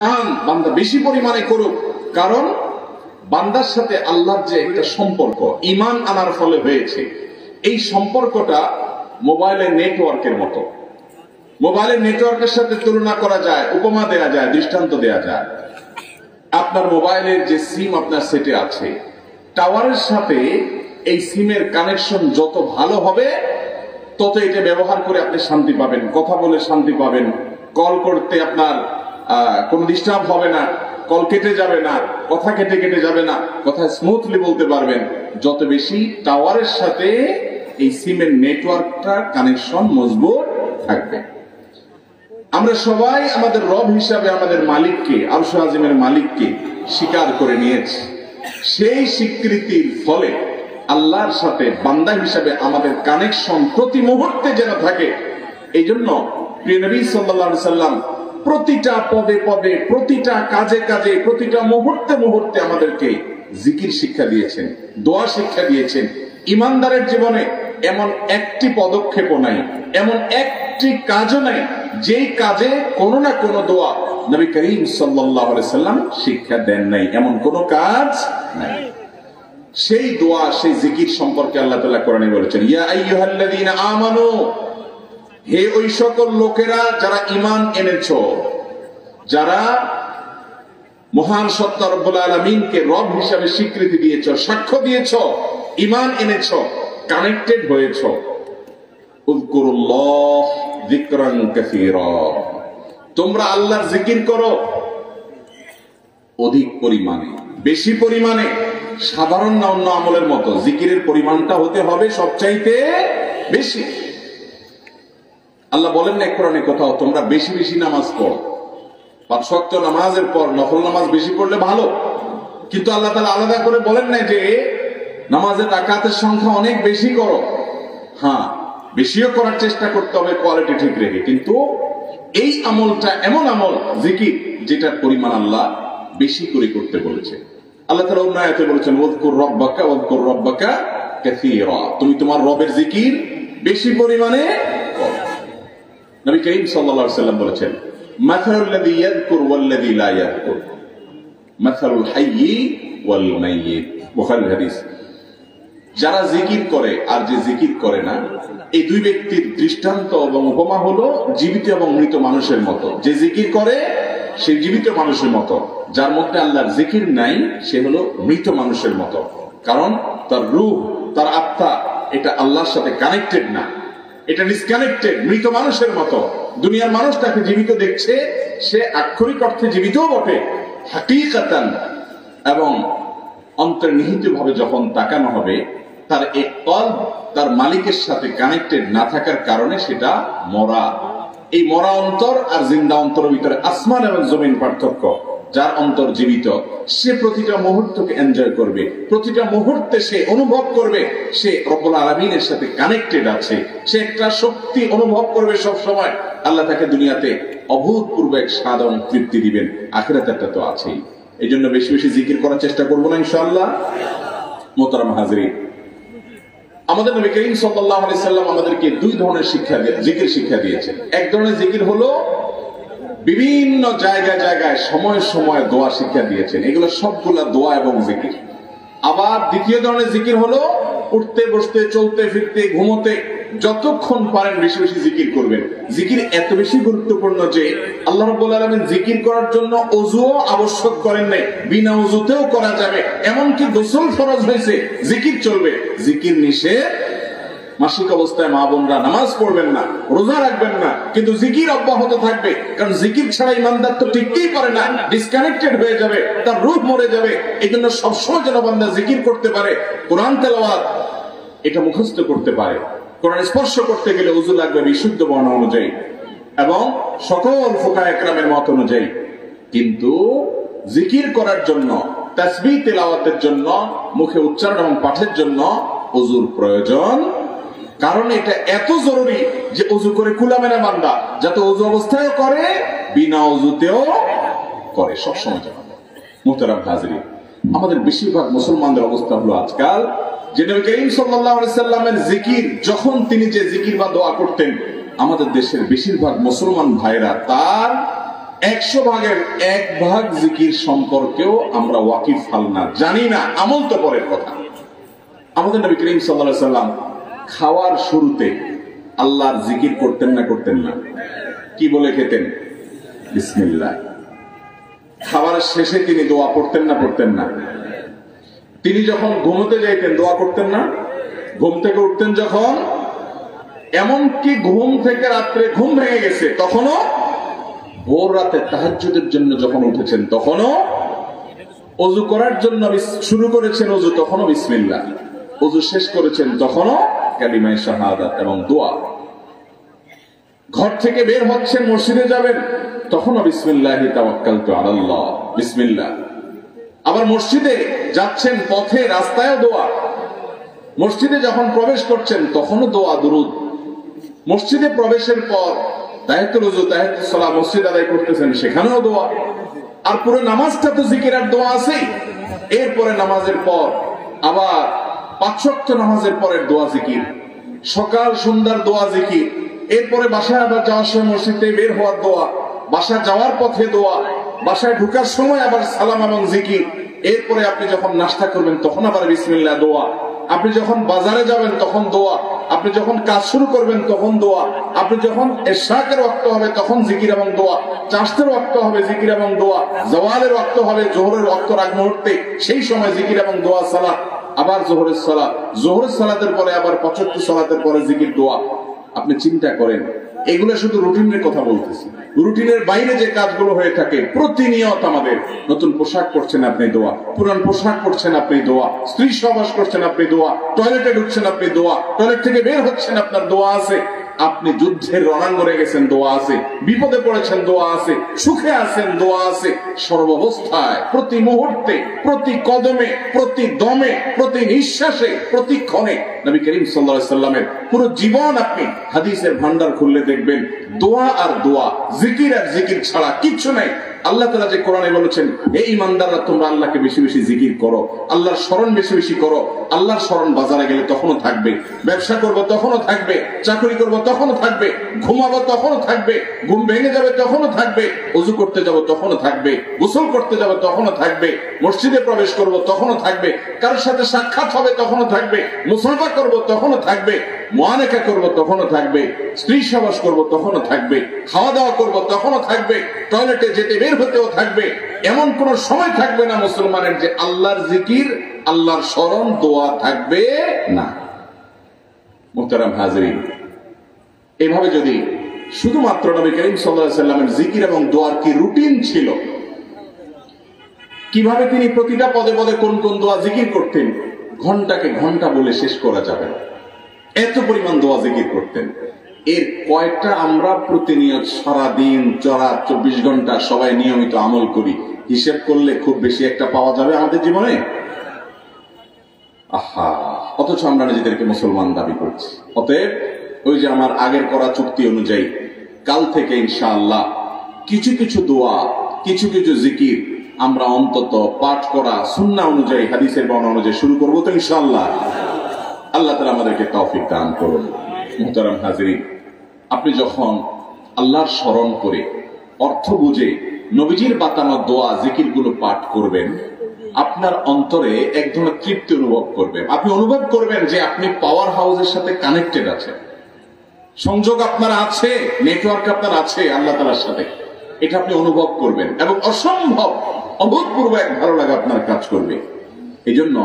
বান্দা বেশি পরিমাণে করুক, কারণ বান্দার সাথে আল্লাহর যে একটা সম্পর্ক ঈমান আনার ফলে হয়েছে, এই সম্পর্কটা মোবাইলের নেটওয়ার্কের মতো। মোবাইলের নেটওয়ার্কের সাথে তুলনা করা যায়, উপমা দেয়া যায়, দৃষ্টান্ত দেয়া যায়। আপনার মোবাইলের যে সিম আপনার সেটে আছে, টাওয়ারের সাথে এই সিমের কানেকশন যত ভালো হবে তত এটা ব্যবহার করে আপনি শান্তি পাবেন, কথা বলে শান্তি পাবেন, কল করতে আপনার কোন ডিস্টার্ব হবে না, কল কেটে যাবে না, কথা কেটে যাবে না, কথা স্মুথলি বলতে পারবেন। যত বেশি টাওয়ারের সাথে এই সিমের নেটওয়ার্কটা কানেকশন মজবুত থাকবে। আমরা সবাই আমাদের রব হিসাবে আমাদের মালিককে, আরশ আজিমের মালিককে স্বীকার করে নিয়েছি। সেই স্বীকৃতির ফলে আল্লাহর সাথে বান্দা হিসাবে আমাদের কানেকশন প্রতি মুহূর্তে যেন থাকে। এই জন্য প্রিয় নবী সাল্লাল্লাহু আলাইহি সাল্লাম প্রতিটা পদে পদে, প্রতিটা কাজে কাজে, প্রতিটা মুহূর্তে মুহূর্তে আমাদেরকে জিকির শিক্ষা দিয়েছেন, দোয়া শিক্ষা দিয়েছেন। ইমানদারের জীবনে এমন একটি পদক্ষেপও নাই, এমন একটি কাজও নাই যেই কাজে কোনো না কোনো দোয়া নবী করিম সাল্লাল্লাহু আলাইহি সাল্লাম শিক্ষা দেন নাই, এমন কোনো কাজ নাই। সেই দোয়া, সেই জিকির সম্পর্কে আল্লাহ তাআলা কোরআনে বলেছেন, ইয়া আইয়ুহাল্লাযীনা আমানু, হে ওই সকল লোকেরা যারা ঈমান এনেছো, যারা মহান সত্তা রব্বুল আলামিনকে রব হিসাবে স্বীকৃতি দিয়েছো, সাক্ষ্য দিয়েছো, ঈমান এনেছো, কানেক্টেড হয়েছো, উযকুরুল্লাহ যিকরান কাসীরা, তোমরা আল্লাহর জিকির করো অধিক পরিমাণে, বেশি পরিমাণে। সাধারণ না অন্য আমলের মতো জিকিরের পরিমাণটা হতে হবে সবচাইতে বেশি। আল্লাহ বলেন না কোরআনে কোথাও তোমরা বেশি বেশি নামাজ পড়ো, ৫ ওয়াক্ত নামাজের পর নফল নামাজ বেশি পড়লে ভালো, কিন্তু আল্লাহ তাআলা আলাদা করে বলেন না যে নামাজের রাকাতের সংখ্যা অনেক বেশি করো। হ্যাঁ, বেশিও করার চেষ্টা করতে হবে কোয়ালিটি ঠিক রেখে, কিন্তু এই আমলটা এমন আমল জিকির যেটার পরিমাণ আল্লাহ বেশি করে করতে বলেছে। আল্লাহ তাআলা অন্য আয়াতে বলেছেন, ওয়াযকুর রাব্বাকা কাসীরা, তুমি তোমার রবের জিকির বেশি পরিমাণে করো। নবী করিম সাল্লাল্লাহু আলাইহি সাল্লাম বলেছেন, মাসালুল লাযী ইয়াযকুর ওয়াল্লাযী লা ইয়াযকুর মাসালুল হাইয়্যি ওয়াল মাইয়্যিত, বুখারীর হাদিস। যারা জিকির করে আর যে জিকির করে না, এই দুই ব্যক্তির দৃষ্টান্ত এবং উপমা হলো জীবিত এবং মৃত মানুষের মতো। যে জিকির করে সে জীবিত মানুষের মতো, যার মধ্যে আল্লাহর জিকির নাই সে হলো মৃত মানুষের মতো। কারণ তার রূহ, তার আত্মা এটা আল্লাহর সাথে কানেক্টেড না, এটা ডিসকানেক্টেড, মৃত মানুষের মতো। দুনিয়ার মানুষ তাকে জীবিত দেখছে, সে আক্ষরিক অর্থে জীবিতও বটে, হাকিকাতান, এবং অন্তর্নিহিত ভাবে যখন তাকানো হবে তার এই কলব তার মালিকের সাথে কানেক্টেড না থাকার কারণে সেটা মরা। এই মরা অন্তর আর জিন্দা অন্তরের ভিতরে আসমান এবং জমিন পার্থক্য। যার অন্তর জীবিত সে প্রতিটা মুহূর্তকে এনজয় করবে, প্রতিটা মুহূর্তে সে অনুভব করবে সে রব্বুল আলামিনের সাথে কানেক্টেড আছে, সে একটা শক্তি অনুভব করবে সব সময়। আল্লাহ তাকে দুনিয়াতে অভূতপূর্ব এক সাধন তৃপ্তি দিবেন, আখিরাতেরটা তো আছেই। এই জন্য বেশি বেশি জিকির করার চেষ্টা করবো না ইনশাআল্লাহ। মোহতারাম হাজরিন, আমাদের নবী করিম সাল্লাল্লাহু আলাইহি সাল্লাম আমাদেরকে দুই ধরনের জিকির শিক্ষা দিয়েছেন। এক ধরনের জিকির হলো বিভিন্ন জায়গায় জায়গায় সময় সময় দোয়া শিক্ষা দিয়েছেন, এগুলো সবগুলা দোয়া এবং জিকির। আবার দ্বিতীয় ধরনের জিকির হলো উঠতে বসতে চলতে ফিরতে ঘুমোতে যতক্ষণ পারেন বেশি বেশি জিকির করবেন। জিকির এত বেশি গুরুত্বপূর্ণ যে আল্লাহ রাব্বুল আলামিন জিকির করার জন্য ওযুও আবশ্যক করেন নাই, বিনা ওযুতেও করা যাবে। এমনকি গোসল ফরজ হয়েছে, জিকির চলবে। জিকির নিষেধ, মাসিক অবস্থায় মা বোনরা নামাজ পড়বেন না, রোজা রাখবেন না, কিন্তু জিকির অব্যাহত থাকবে। কারণ জিকির ছাড়া ইমানদার তো টিকতেই পারে না, ডিসকানেক্টেড হয়ে যাবে, তার রূহ মরে যাবে। এই জন্য সবসময় যেন বান্দা জিকির করতে পারে, কোরআন তেলাওয়াত এটা মুখস্থ করতে পারে। কোরআন স্পর্শ করতে গেলে ওযু লাগবে বিশুদ্ধ বর্ণ অনুযায়ী এবং সকল ফুকাহা ইকরামের মত অনুযায়ী। কিন্তু জিকির করার জন্য, তাসবিহ তেলাওয়াতের জন্য, মুখে উচ্চারণ এবং পাঠের জন্য ওযুর প্রয়োজন। কারণ এটা এত জরুরি যে ওযু করে কুলাবে না বান্দা, যাতে ওযু অবস্থায় করে, বিনা ওযুতেও করে, সবসময় যেন। মুহতারাম হাজরিন, আমাদের বেশিরভাগ মুসলমানদের অবস্থা হলো আজকাল যে নবী করিম সাল্লাল্লাহু আলাইহি সাল্লামের জিকির, যখন তিনি যে জিকির বা দোয়া করতেন, আমাদের দেশের বেশিরভাগ মুসলমান ভাইরা তার 100 ভাগের 1 ভাগ জিকির সম্পর্কেও আমরা ওয়াকিফ হাল না, জানি না, আমল তো পরের কথা। আমাদের নবী করিম সাল্লাল্লাহু আলাইহি সাল্লাম খাওয়ার শুরুতে আল্লাহর জিকির করতেন না করতেন না? কি বলে খেতেন? বিসমিল্লাহ। খাবারের শেষে তিনি দোয়া পড়তেন না পড়তেন না? তিনি যখন ঘুমোতে যাইতেন দোয়া করতেন না? ঘুম থেকে উঠতেন যখন, এমনকি ঘুম থেকে রাত্রে ঘুম ভেঙে গেছে তখনও, ভোর রাতে তাহাজ্জুদের জন্য যখন উঠেছেন তখনও, ওযু করার জন্য শুরু করেছেন ওযু তখনও বিসমিল্লাহ, ওযু শেষ করেছেন তখনও কালিমায়ে শাহাদাত এবং দোয়া। ঘর থেকে বের হচ্ছেন, মসজিদে যাবেন তখনও বিসমিল্লাহি তাওয়াক্কালতু আলাল্লাহ, বিসমিল্লাহ। আবার মসজিদে যাচ্ছেন, পথে রাস্তায়ও দোয়া। মসজিদে যখন প্রবেশ করছেন তখনও দোয়া, দুরূদ। মসজিদে প্রবেশের পর তাহিয়াতুল ওযু, তাহিয়াতুস সালাত মসজিদ আদায় করতেছেন, সেখানেও দোয়া। আর পুরো নামাজটা তো জিকির আর দোয়া আছেই। এরপরে নামাজের পর আবার 5 ওয়াক্ত নামাজের পরের দোয়া জিকির, সকাল সন্ধ্যার দোয়া জিকির। এরপরে বাসায় আবার যাওয়ার সময় মসজিদ থেকে বের হওয়ার দোয়া, বাসায় যাওয়ার পথে দোয়া, বাসায় ঢোকার সময় আবার সালাম এবং জিকির। এরপরে আপনি যখন নাস্তা করবেন তখন আবার বিসমিল্লাহ, দোয়া। আপনি যখন বাজারে যাবেন তখন দোয়া, আপনি যখন কাজ শুরু করবেন তখন দোয়া, আপনি যখন ইশরাকের ওয়াক্ত হবে তখন জিকির এবং দোয়া, চাষের ওয়াক্ত হবে জিকির এবং দোয়া, জওয়ালের ওয়াক্ত হবে যোহরের ওয়াক্তের আগ মুহূর্তে, সেই সময় জিকির এবং দোয়া, সালাত। আবার যোহরের সালাত, যোহরের সালাতের পরে আবার 75 সালাতের পরে জিকির, দোয়া। আপনি চিন্তা করেন, এগুলো শুধু রুটিনের কথা বলতেছি। রুটিনের বাইরে যে কাজগুলো হয়ে থাকে প্রতিনিয়ত আমাদের, নতুন পোশাক পরছেন আপনি দোয়া, পুরান পোশাক পরছেন আপনি দোয়া, স্ত্রী সহবাস করছেন আপনি দোয়া, টয়লেটে ঢুকছেন আপনি দোয়া, টয়লেট থেকে বের হচ্ছেন আপনার দোয়া আছে, আপনি যুদ্ধের রণাঙ্গনে গেছেন দোয়া আছে, বিপদে পড়েছেন দোয়া আছে, সুখে আছেন দোয়া আছে। সর্বাবস্থায়, প্রতি মুহূর্তে, প্রতি কদমে, প্রতি দমে, প্রতি নিঃশ্বাসে, প্রতি ক্ষণে নবী করিম সাল্লাল্লাহু আলাইহি সাল্লামের পুরো জীবন আপনি হাদিসের ভান্ডার খুললে দেখবেন দোয়া আর দোয়া, জিকির আর জিকির ছাড়া কিচ্ছু নাই। আল্লাহ তাআলা যে কোরআনে বলেছেন, হে ঈমানদাররা তোমরা আল্লাহকে বেশি বেশি জিকির করো, আল্লাহর স্মরণ বেশি বেশি করো। আল্লাহর স্মরণ বাজারে গেলে তখনও থাকবে, ব্যবসা করবো তখনও থাকবে, চাকরি করবো তখনও থাকবে, ঘুমাবো তখনও থাকবে, ঘুম ভেঙে যাবে তখনও থাকবে, ওযু করতে যাবো তখনও থাকবে, গোসল করতে যাবো তখনও থাকবে, মসজিদে প্রবেশ করবো তখনও থাকবে, কারোর সাথে সাক্ষাৎ হবে তখনও থাকবে, মুসলমান করবো তখনও থাকবে, মুআনাকা করবো তখনও থাকবে, স্ত্রী সহবাস করবো তখনও থাকবে, খাওয়া দাওয়া করবো তখনও থাকবে, টয়লেটে যেতে বের হতেও থাকবে। এমন কোন সময় থাকবে না মুসলমানের যে আল্লাহর জিকির, আল্লাহর স্মরণ, দোয়া থাকবে না। মুহতারাম হাজিরিন, এভাবে যদি শুধুমাত্র নবী করিম সাল্লাল্লাহু আলাইহি সাল্লামের জিকির এবং দোয়ার কি রুটিন ছিল, কিভাবে তিনি প্রতিটা পদে পদে কোন কোন দোয়া জিকির করতেন, ঘন্টাকে ঘন্টা বলে শেষ করা যাবে না। এত পরিমাণ দোয়া জিকির করতেন। এর কয়টা আমরা প্রতিনিয়ত সারাদিন 24 ঘন্টা সবাই নিয়মিত আমল করি, হিসেব করলে খুব বেশি একটা পাওয়া যাবে আমাদের জীবনে? আহা, অথচ আমরা নিজেদেরকে মুসলমান দাবি করছি। অতএব ওই যে আমার আগের করা চুক্তি অনুযায়ী কাল থেকে ইনশাআল্লাহ কিছু কিছু দোয়া, কিছু কিছু জিকির আমরা অন্তত পাঠ করা সুন্নাহ অনুযায়ী, হাদিসের বর্ণনা অনুযায়ী শুরু করবো তো ইনশাআল্লাহ। আল্লাহ তাআলা আমাদেরকে তৌফিক দান করুন। মুহতারাম হাজিরিন, আপনি যখন আল্লাহর স্মরণ করে অর্থ বুঝে নবীজির বাতানো দোয়া জিকির গুলো পাঠ করবেন, আপনার অন্তরে এক ধরনের তৃপ্তি অনুভব করবেন। আপনি অনুভব করবেন যে আপনি পাওয়ার হাউসের সাথে কানেক্টেড আছেন, সংযোগ আপনার আছে, নেটওয়ার্ক আপনার আছে আল্লাহ তাআলার সাথে। এটা আপনি অনুভব করবেন এবং অসম্ভব অভূতপূর্ব এক ভালো লাগা আপনার কাজ করবে। এই জন্য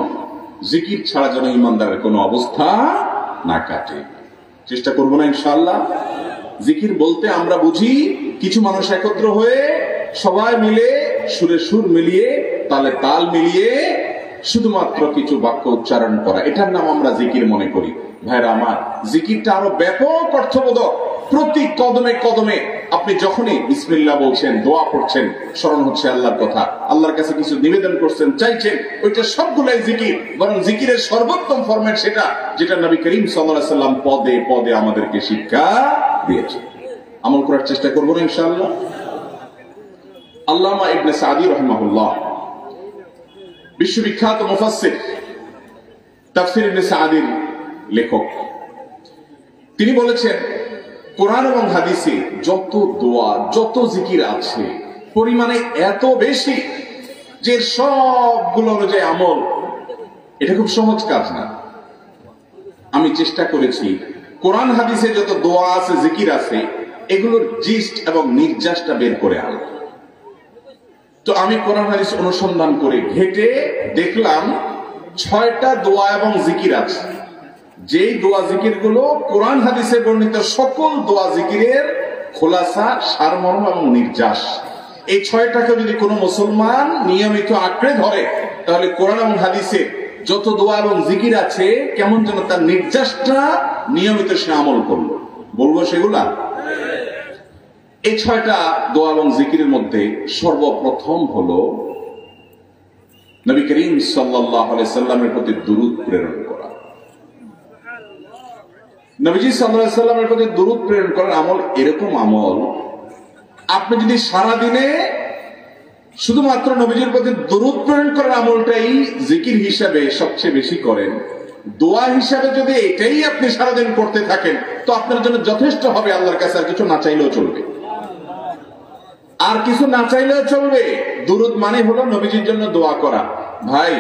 জিকির ছাড়া যেন ইমানদারের কোনো অবস্থা না কাটে, চেষ্টা করবো না ইনশাআল্লাহ। জিকির বলতে আমরা বুঝি কিছু মানুষ একত্র হয়ে সবাই মিলে সুরে সুর মিলিয়ে তালে তাল মিলিয়ে শুধুমাত্র কিছু বাক্য উচ্চারণ করা, এটার নাম আমরা জিকির মনে করি। ভাইরা আমার, জিকিরটা আরো ব্যাপক অর্থবোধক। প্রতি কদমে কদমে আপনি যখনই বিসমিল্লাহ বলছেন, দোয়া পড়ছেন, স্মরণ হচ্ছে আল্লাহর কথা, আল্লাহর কাছে কিছু নিবেদন করছেন, চাইছেন, ওইটা সবগুলাই জিকির। বরং জিকিরের সর্বোত্তম ফরম্যাট সেটা যেটা নবী করিম সাল্লাল্লাহু আলাইহি সাল্লাম পদে পদে আমাদেরকে শিক্ষা দিয়েছে। আমল করার চেষ্টা করবো না ইনশাআল্লাহ। আল্লামা ইবনে সাদি রাহিমাহুল্লাহ, বিশ্ববিখ্যাত মুফাসসির, তাফসীর ইবনে সাদির লেখক, তিনি বলেছেন কোরআন এবং হাদিসে যত দোয়া, যত জিকির আছে পরিমাণে এত বেশি যে সবগুলো অনুযায়ী আমল, এটা খুব সহজ কাজ না। আমি চেষ্টা করেছি কোরআন হাদিসে যত দোয়া আছে, জিকির আছে, এগুলোর জিস্ট এবং নির্যাসটা বের করে আনা। তো আমি কোরআন হাদিস অনুসন্ধান করে ঘেটে দেখলাম 6টা দোয়া এবং জিকির আছে, যেই দোয়া জিকির গুলো কোরআন হাদিসে বর্ণিত সকল দোয়া জিকিরের খোলাসা, সারমর্ম এবং নির্যাস। এই 6টাকে যদি কোনো মুসলমান নিয়মিত আঁকড়ে ধরে, তাহলে কোরআন এবং হাদিসে যত দোয়া এবং জিকির আছে, কেমন যেন তার নির্যাসটা নিয়মিত সে আমল করলো। বলবো সেগুলা? এই 6টা দোয়া এবং জিকিরের মধ্যে সর্বপ্রথম হলো নবী করিম সাল্লাল্লাহু আলাইহি সাল্লামের প্রতি দুরূদ প্রেরণ করা। নবীজি সাল্লাল্লাহু আলাইহি সাল্লামের প্রতি দুরূদ প্রেরণ করার আমল এরকম আমল, আপনি যদি সারা দিনে শুধুমাত্র নবীজির প্রতি দুরূদ প্রেরণ করার আমলটাই জিকির হিসাবে সবচেয়ে বেশি করেন, দোয়া হিসাবে যদি এটাই আপনি সারাদিন করতে থাকেন, তো আপনার জন্য যথেষ্ট হবে আল্লাহর কাছে। আর কিছু না চাইলেও চলবে, আর কিছু না চাইলেও চলবে। দুরূদ মানে হলো নবীজির জন্য দোয়া করা। ভাই,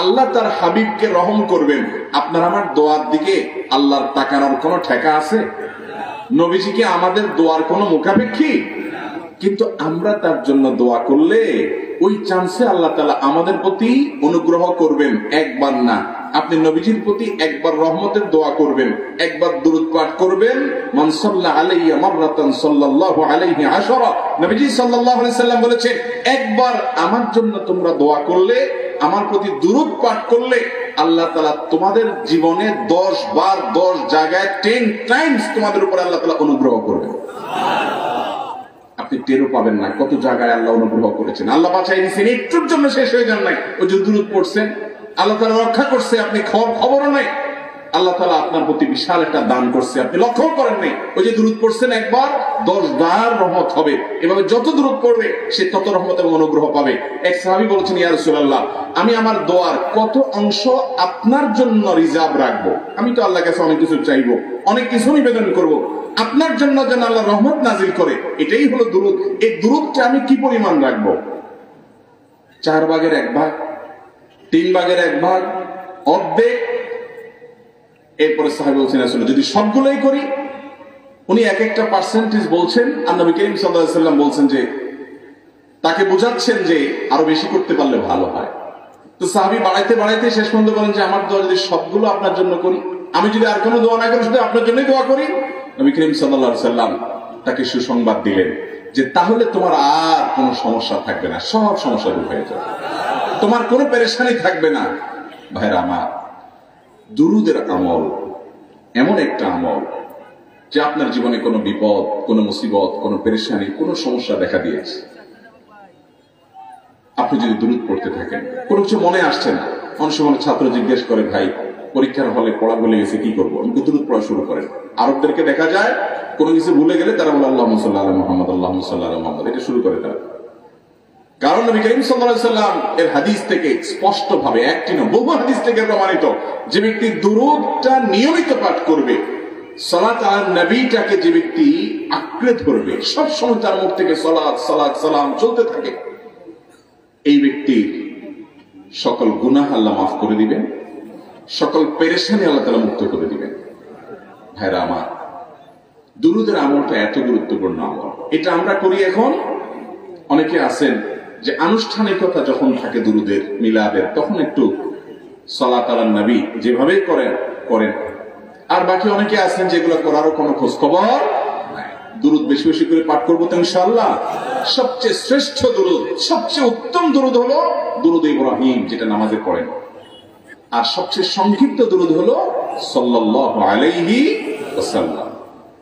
আল্লাহ তার হাবিবকে রহম করবেন, আপনার আমার দোয়ার দিকে আল্লাহর তাকানোর কোনো ঠেকা আছে? নবীজি কি আমাদের দোয়ার কোনো মুখাপেক্ষী? কিন্তু আমরা তার জন্য দোয়া করলে ওই চান্সে আল্লাহ তাআলা আমাদের প্রতি অনুগ্রহ করবেন। একবার না, আপনি নবীজির প্রতি একবার রহমতের দোয়া করবেন, একবার দুরূদ পাঠ করবেন। মান সাল্লা আলাইয়া মাররাতান সাল্লাল্লাহু আলাইহি আশরা, নবীজি সাল্লাল্লাহু আলাইহি সাল্লাম বলেছেন, একবার আমার জন্য তোমরা দোয়া করলে, আমার প্রতি দুরূদ পাঠ করলে, আল্লাহ তাআলা তোমাদের জীবনে 10 বার 10 জায়গায় 10 টাইমস তোমাদের উপর আল্লাহ তাআলা অনুগ্রহ করবেন। আপনি টেরও পাবেন না কত জায়গায় আল্লাহ অনুগ্রহ করেছেন। আল্লাহ বাঁচাই দিয়েছেন, একটুর জন্য শেষ হয়ে যান নাই। ওই যে দুরূদ পড়ছেন, আল্লাহ তাআলা রক্ষা করছে, আপনি খবরও নাই। আল্লাহ তাআলা আপনার প্রতি বিশাল একটা দান করছে, আপনি লক্ষ্য করেন নাই। ওই যে দুরূদ পড়ছেন একবার, 10 বার রহমত হবে। এভাবে যত দুরূদ পড়বে সে তত রহমত এবং অনুগ্রহ পাবে। এক সাহাবী বলছেন, ইয়া রাসূলুল্লাহ, আমি আমার দোয়ার কত অংশ আপনার জন্য রিজার্ভ রাখবো? আমি তো আল্লাহর কাছে অনেক কিছু চাইবো, অনেক কিছু নিবেদন করব, আপনার জন্য যেন আল্লাহ রহমত নাজিল করে, এটাই হলো দুরূদ। এই দুরূদটা আমি কি পরিমাণ রাখবো? 4 ভাগের 1 ভাগ, 3 ভাগের 1 ভাগ, অর্ধেক? এরপরে সাহাবী বলছেন, আসলে যদি সবগুলোই করি, উনি এক একটা পার্সেন্টেজ বলছেন, আর নবী করিম সাল্লাল্লাহু আলাইহি সাল্লাম বলছেন যে, তাকে বোঝাচ্ছেন যে আরো বেশি করতে পারলে ভালো হয়। তো সাহাবী বাড়াইতে বাড়াইতে শেষ পর্যন্ত বলেন যে, আমার দোয়া যদি সবগুলো আপনার জন্য করি, আমি যদি আর কোনো দোয়া না করি, শুধু আপনার জন্যই দোয়া করি, নবী করিম সাল্লাল্লাহু আলাইহি সাল্লাম তাকে সুসংবাদ দিলেন যে, তাহলে তোমার আর কোনো সমস্যা থাকবে না, সব সমস্যা দূর হয়ে যাবে, তোমার কোনো পেরেশানি থাকবে না। ভাইরা আমার, দুরূদের আমল এমন একটা আমল যে আপনার জীবনে কোনো বিপদ, কোনো মুসিবত, কোনো পেরেশানি, কোনো সমস্যা দেখা দিয়েছে, আপনি যদি দুরূদ পড়তে থাকেন, কোনো কিছু মনে আসছে না। অনেক সময় ছাত্র জিজ্ঞেস করে, ভাই পরীক্ষার হলে পড়া ভুলে গেছে, কি করবো? আমি দুরূদ পড়া শুরু করেন। আরবদেরকে দেখা যায় কোনো কিছু ভুলে গেলে তারা বলে আল্লাহুম্মা সাল্লি আলা মুহাম্মদ, আল্লাহুম্মা সাল্লি আলা মুহাম্মদ, এটা শুরু করে তারা। কারণ নবী করিম সাল্লাল্লাহু আলাইহি সাল্লাম এর হাদিস থেকে স্পষ্ট ভাবে, একটি না বহু হাদিস থেকে প্রমাণিত, যে ব্যক্তি দুরূদটা নিয়মিত পাঠ করবে, সালাত আলা নবীটাকে যে ব্যক্তি আঁকড়ে ধরবে, সব সময় তার মুখ থেকে সালাত সালাত সালাম চলতে থাকে, এই ব্যক্তির সকল গুনাহ আল্লাহ মাফ করে দিবেন, সকল পেরেশানি আল্লাহ তাআলা মুক্ত করে দিবেন। ভাইরা আমার, দুরূদের আমলটা এত গুরুত্বপূর্ণ আমল। এটা আমরা করি এখন, অনেকে আছেন যে আনুষ্ঠানিকতা যখন থাকে দুরূদের, মিলাদের, তখন একটু সালাত আলা নবী যেভাবে করেন করেন, আর বাকি অনেকে আছেন যেগুলো করারও কোনো খোঁজ খবর নাই। দুরূদ বেশি বেশি করে পাঠ করবো তো ইনশাআল্লাহ। সবচেয়ে শ্রেষ্ঠ দুরূদ, সবচেয়ে উত্তম দুরূদ হলো দুরূদ ইব্রাহিম, যেটা নামাজে পড়েন। আর সবচেয়ে সংক্ষিপ্ত দুরূদ হলো সাল্লাল্লাহু আলাইহি ওয়াসাল্লাম।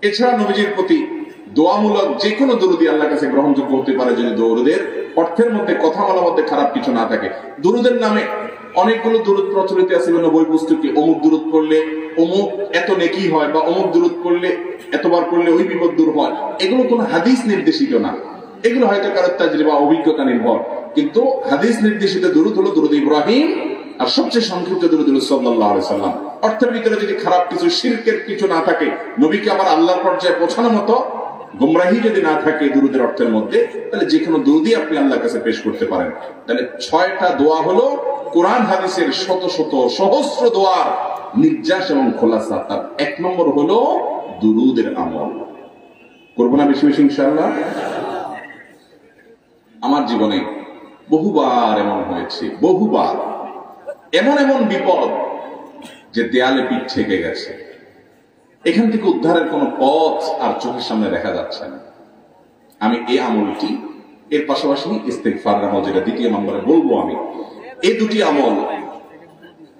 এছাড়া নবীজির প্রতি দোয়ামূলক যে কোনো দুরূদই আল্লাহর কাছে গ্রহণযোগ্য হতে পারে, যদি দুরূদের অর্থের মধ্যে, কথামালার মধ্যে খারাপ কিছু না থাকে। দুরূদের নামে অনেকগুলো দুরূদ প্রচলিত আছে বিভিন্ন বই পুস্তকে, অমুক দুরূদ পড়লে অমুক এত নেকি হয়, বা অমুক দুরূদ পড়লে এতবার পড়লে ওই বিপদ দূর হয়। এগুলো কোনো হাদিস নির্দেশিত না, এগুলো হয়তো কারো তাজরিবা, অভিজ্ঞতা নির্ভর। কিন্তু হাদিস নির্দেশিত দুরূদ হলো দুরূদ ইব্রাহিম, আর সবচেয়ে সংক্ষিপ্ত দুরূদ হলো সাল্লাল্লাহু আলাইহি সাল্লাম। অর্থের ভিতরে যদি খারাপ কিছু, শিরকের কিছু না থাকে, নবীকে আবার আল্লাহর পর্যায়ে পৌঁছানোর মতো গুমরাহি যদি না থাকে দুরুদের অর্থের মধ্যে, তাহলে যে কোনো দুরুদই আপনি আল্লাহর কাছে পেশ করতে পারেন। তাহলে 6টা দোয়া হলো কোরআন হাদিসের শত শত সহস্র দোয়ার নির্যাস এবং খোলাসা। তার 1 নম্বর হলো দুরুদের আমল। করবো না বেশি বেশি ইনশাআল্লাহ? আমার জীবনে বহুবার এমন হয়েছে, বহুবার এমন এমন বিপদ যে দেয়ালে পিঠ থেকে গেছে, এখান থেকে উদ্ধারের কোন পথ আর চোখের সামনে দেখা যাচ্ছে না। আমি এই আমলটি, এর পাশাপাশি ইস্তেগফার আমল, যেটা 2য় নম্বরে বলবো আমি, এই 2টি আমল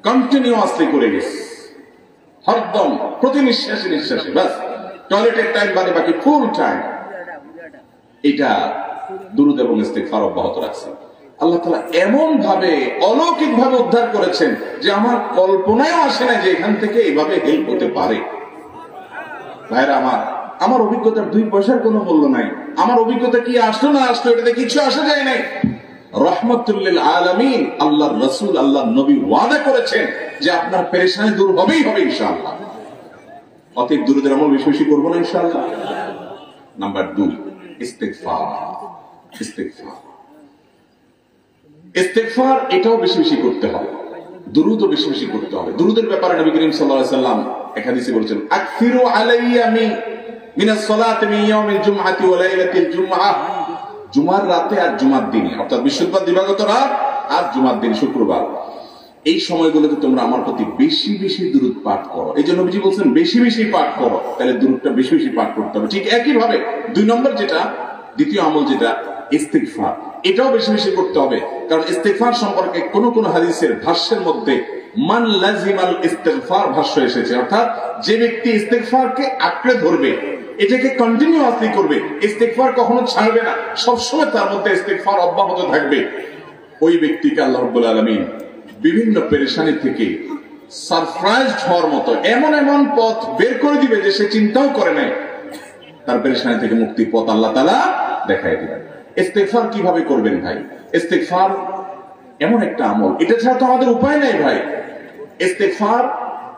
কন্টিনিউয়াসলি করে গেছি, হরদম প্রতি নিঃশ্বাসে নিঃশ্বাসে, বাস টয়লেটের টাইম বাদে বাকি ফুল টাইম এটা দুরূদ এবং ইস্তেগফার অব্যাহত রাখছে। আল্লাহ তাআলা এমন ভাবে অলৌকিক ভাবে উদ্ধার করেছেন যে আমার কল্পনায় আসে না যে এখান থেকে এভাবে হেল্প হতে পারে। ভাইরা আমার অভিজ্ঞতার 2 পয়সার কোনো মূল্য নাই। আমার অভিজ্ঞতা কি আসলো না আসলো এটাতে কিছু আসা যায় নাই। রহমতুল লিল আলামিন আল্লাহর রাসূল, আল্লাহর নবী ওয়াদা করেছেন যে আপনার পেরেশানি দূর হবেই হবে ইনশাআল্লাহ। অতএব দুরূদের আমল বেশি বেশি করব না ইনশাআল্লাহ। নাম্বার 2, ইস্তেগফার। ইস্তেগফার এটাও বেশি বেশি করতে হবে, দুরূদও বেশি বেশি করতে হবে। দুরূদের ব্যাপারে নবী করিম সাল্লাল্লাহু আলাইহি সাল্লাম এক হাদিসে বলেছেন, আকসিরু আলাইয়া মিনাস সালাতি মিন ইয়াউমিল জুমআতি ওয়া লাইলাতিল জুমআহ। জুমার রাতে আর জুমার দিনে, অর্থাৎ বৃহস্পতিবার দিবাগত রাত আর জুমার দিন শুক্রবার, এই সময়গুলোতে তোমরা আমার প্রতি বেশি বেশি দুরূদ পাঠ করো। এই জন্য নবীজি বলছেন বেশি বেশি পাঠ করো। তাহলে দুরূদটা বেশি বেশি পাঠ করতে হবে। ঠিক একই ভাবে 2 নম্বর যেটা, 2য় আমল যেটা ইস্তেগফার, এটাও বেশি বেশি করতে হবে। কারণ ইস্তেগফার সম্পর্কে কোন কোন হাদিসের ভাষ্যের মধ্যে মান লাজিমাল ইস্তেগফার ভাষ্য এসেছে, অর্থাৎ যে ব্যক্তি ইস্তেগফারকে আঁকড়ে ধরবে, এটাকে কন্টিনিউয়াসলি করবে, ইস্তেগফার কখনো ছাড়বে না, সবসময় তার মধ্যে ইস্তেগফার অব্যাহত থাকবে, ওই ব্যক্তিকে আল্লাহ রাব্বুল আলামিন বিভিন্ন পেরেশানি থেকে সারপ্রাইজড হওয়ার মতো এমন এমন পথ বের করে দিবে যে সে চিন্তাও করে নাই। তার পেরেশানি থেকে মুক্তির পথ আল্লাহ তাআলা দেখায় দিবেন। ইস্তেগফার কিভাবে করবেন ভাই? ইস্তেগফার এমন একটা আমল, এটা ছাড়া তো আমাদের উপায় নাই ভাই। ইস্তেগফার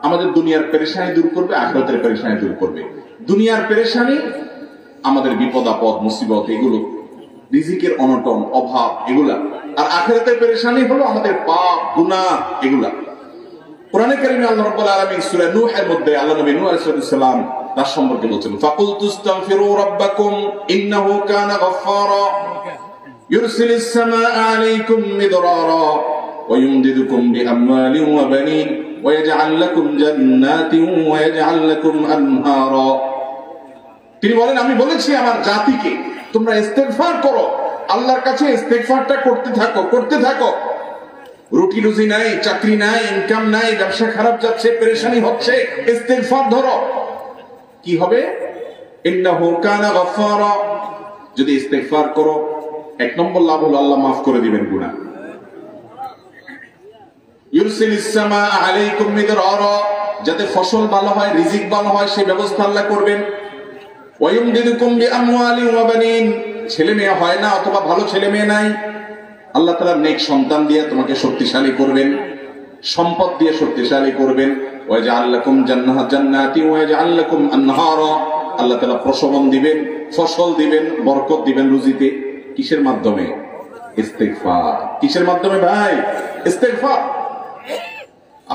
আমাদের দুনিয়ার পেরেশানি দূর করবে, আখিরাতের পেরেশানি দূর করবে। দুনিয়ার পেরেশানি আমাদের বিপদ আপদ মুসিবত, এগুলো রিজিকের অনটন অভাব এগুলা, আর আখিরাতের পেরেশানি হলো আমাদের পাপ গুনাহ এগুলা। কোরআনে কারিমে আল্লাহ রাব্বুল আলামিন সূরা নূহের মধ্যে আল্লাহ নবী নূহ আলাইহিস সালাম তার সম্পর্কে বলেছেন, ফাকুলতু ইস্তাগফিরু রাব্বাকুম ইন্নাহু কানা গাফফারা ইউরসিলিস সামাআ আলাইকুম মিদরারা ওয়া ইউমদিদুকুম বিআমওয়ালিন ওয়া বানিন ওয়া ইয়াজআল লাকুম জান্নাতিন ওয়া ইয়াজআল লাকুম আনহারা। তিনি বলেন, আমি বলেছি আমার জাতিকে তোমরা ইস্তেগফার করো, আল্লাহর কাছে ইস্তেগফারটা করতে থাকো। রুটি রুজি নাই, চাকরি নাই, ইনকাম নাই, ব্যবসা খারাপ যাচ্ছে, পেরেশানি হচ্ছে, ইস্তেগফার ধরো। কি হবে? ইন্নাহু কানা গাফফারা। যদি ইস্তেগফার করো, 1 নম্বর লাভ হলো আল্লাহ মাফ করে দিবেন গুনাহ। ইউরসিলিস সামাআ আলাইকুম মিদরারা, যাতে ফসল ভালো হয়, রিজিক ভালো হয়, সেই ব্যবস্থা আল্লাহ করবেন। ওয়া ইউমদিদুকুম বিআমওয়ালিন ওয়া বানিন, ছেলে মেয়ে হয় না অথবা ভালো ছেলে মেয়ে নাই, আল্লাহ তাআলা নেক সন্তান দিয়ে তোমাকে শক্তিশালী করবেন, সম্পদ দিয়ে শক্তিশালী করবেন। ওয়া ইয়াজআল লাকুম জান্নাতি ওয়া ইয়াজআল লাকুম আনহারা, আল্লাহ তাআলা প্রসবন দিবেন, ফসল দিবেন, বরকত দিবেন রুজিতে। কিসের মাধ্যমে? ইস্তেগফার। কিসের মাধ্যমে ভাই? ইস্তেগফার।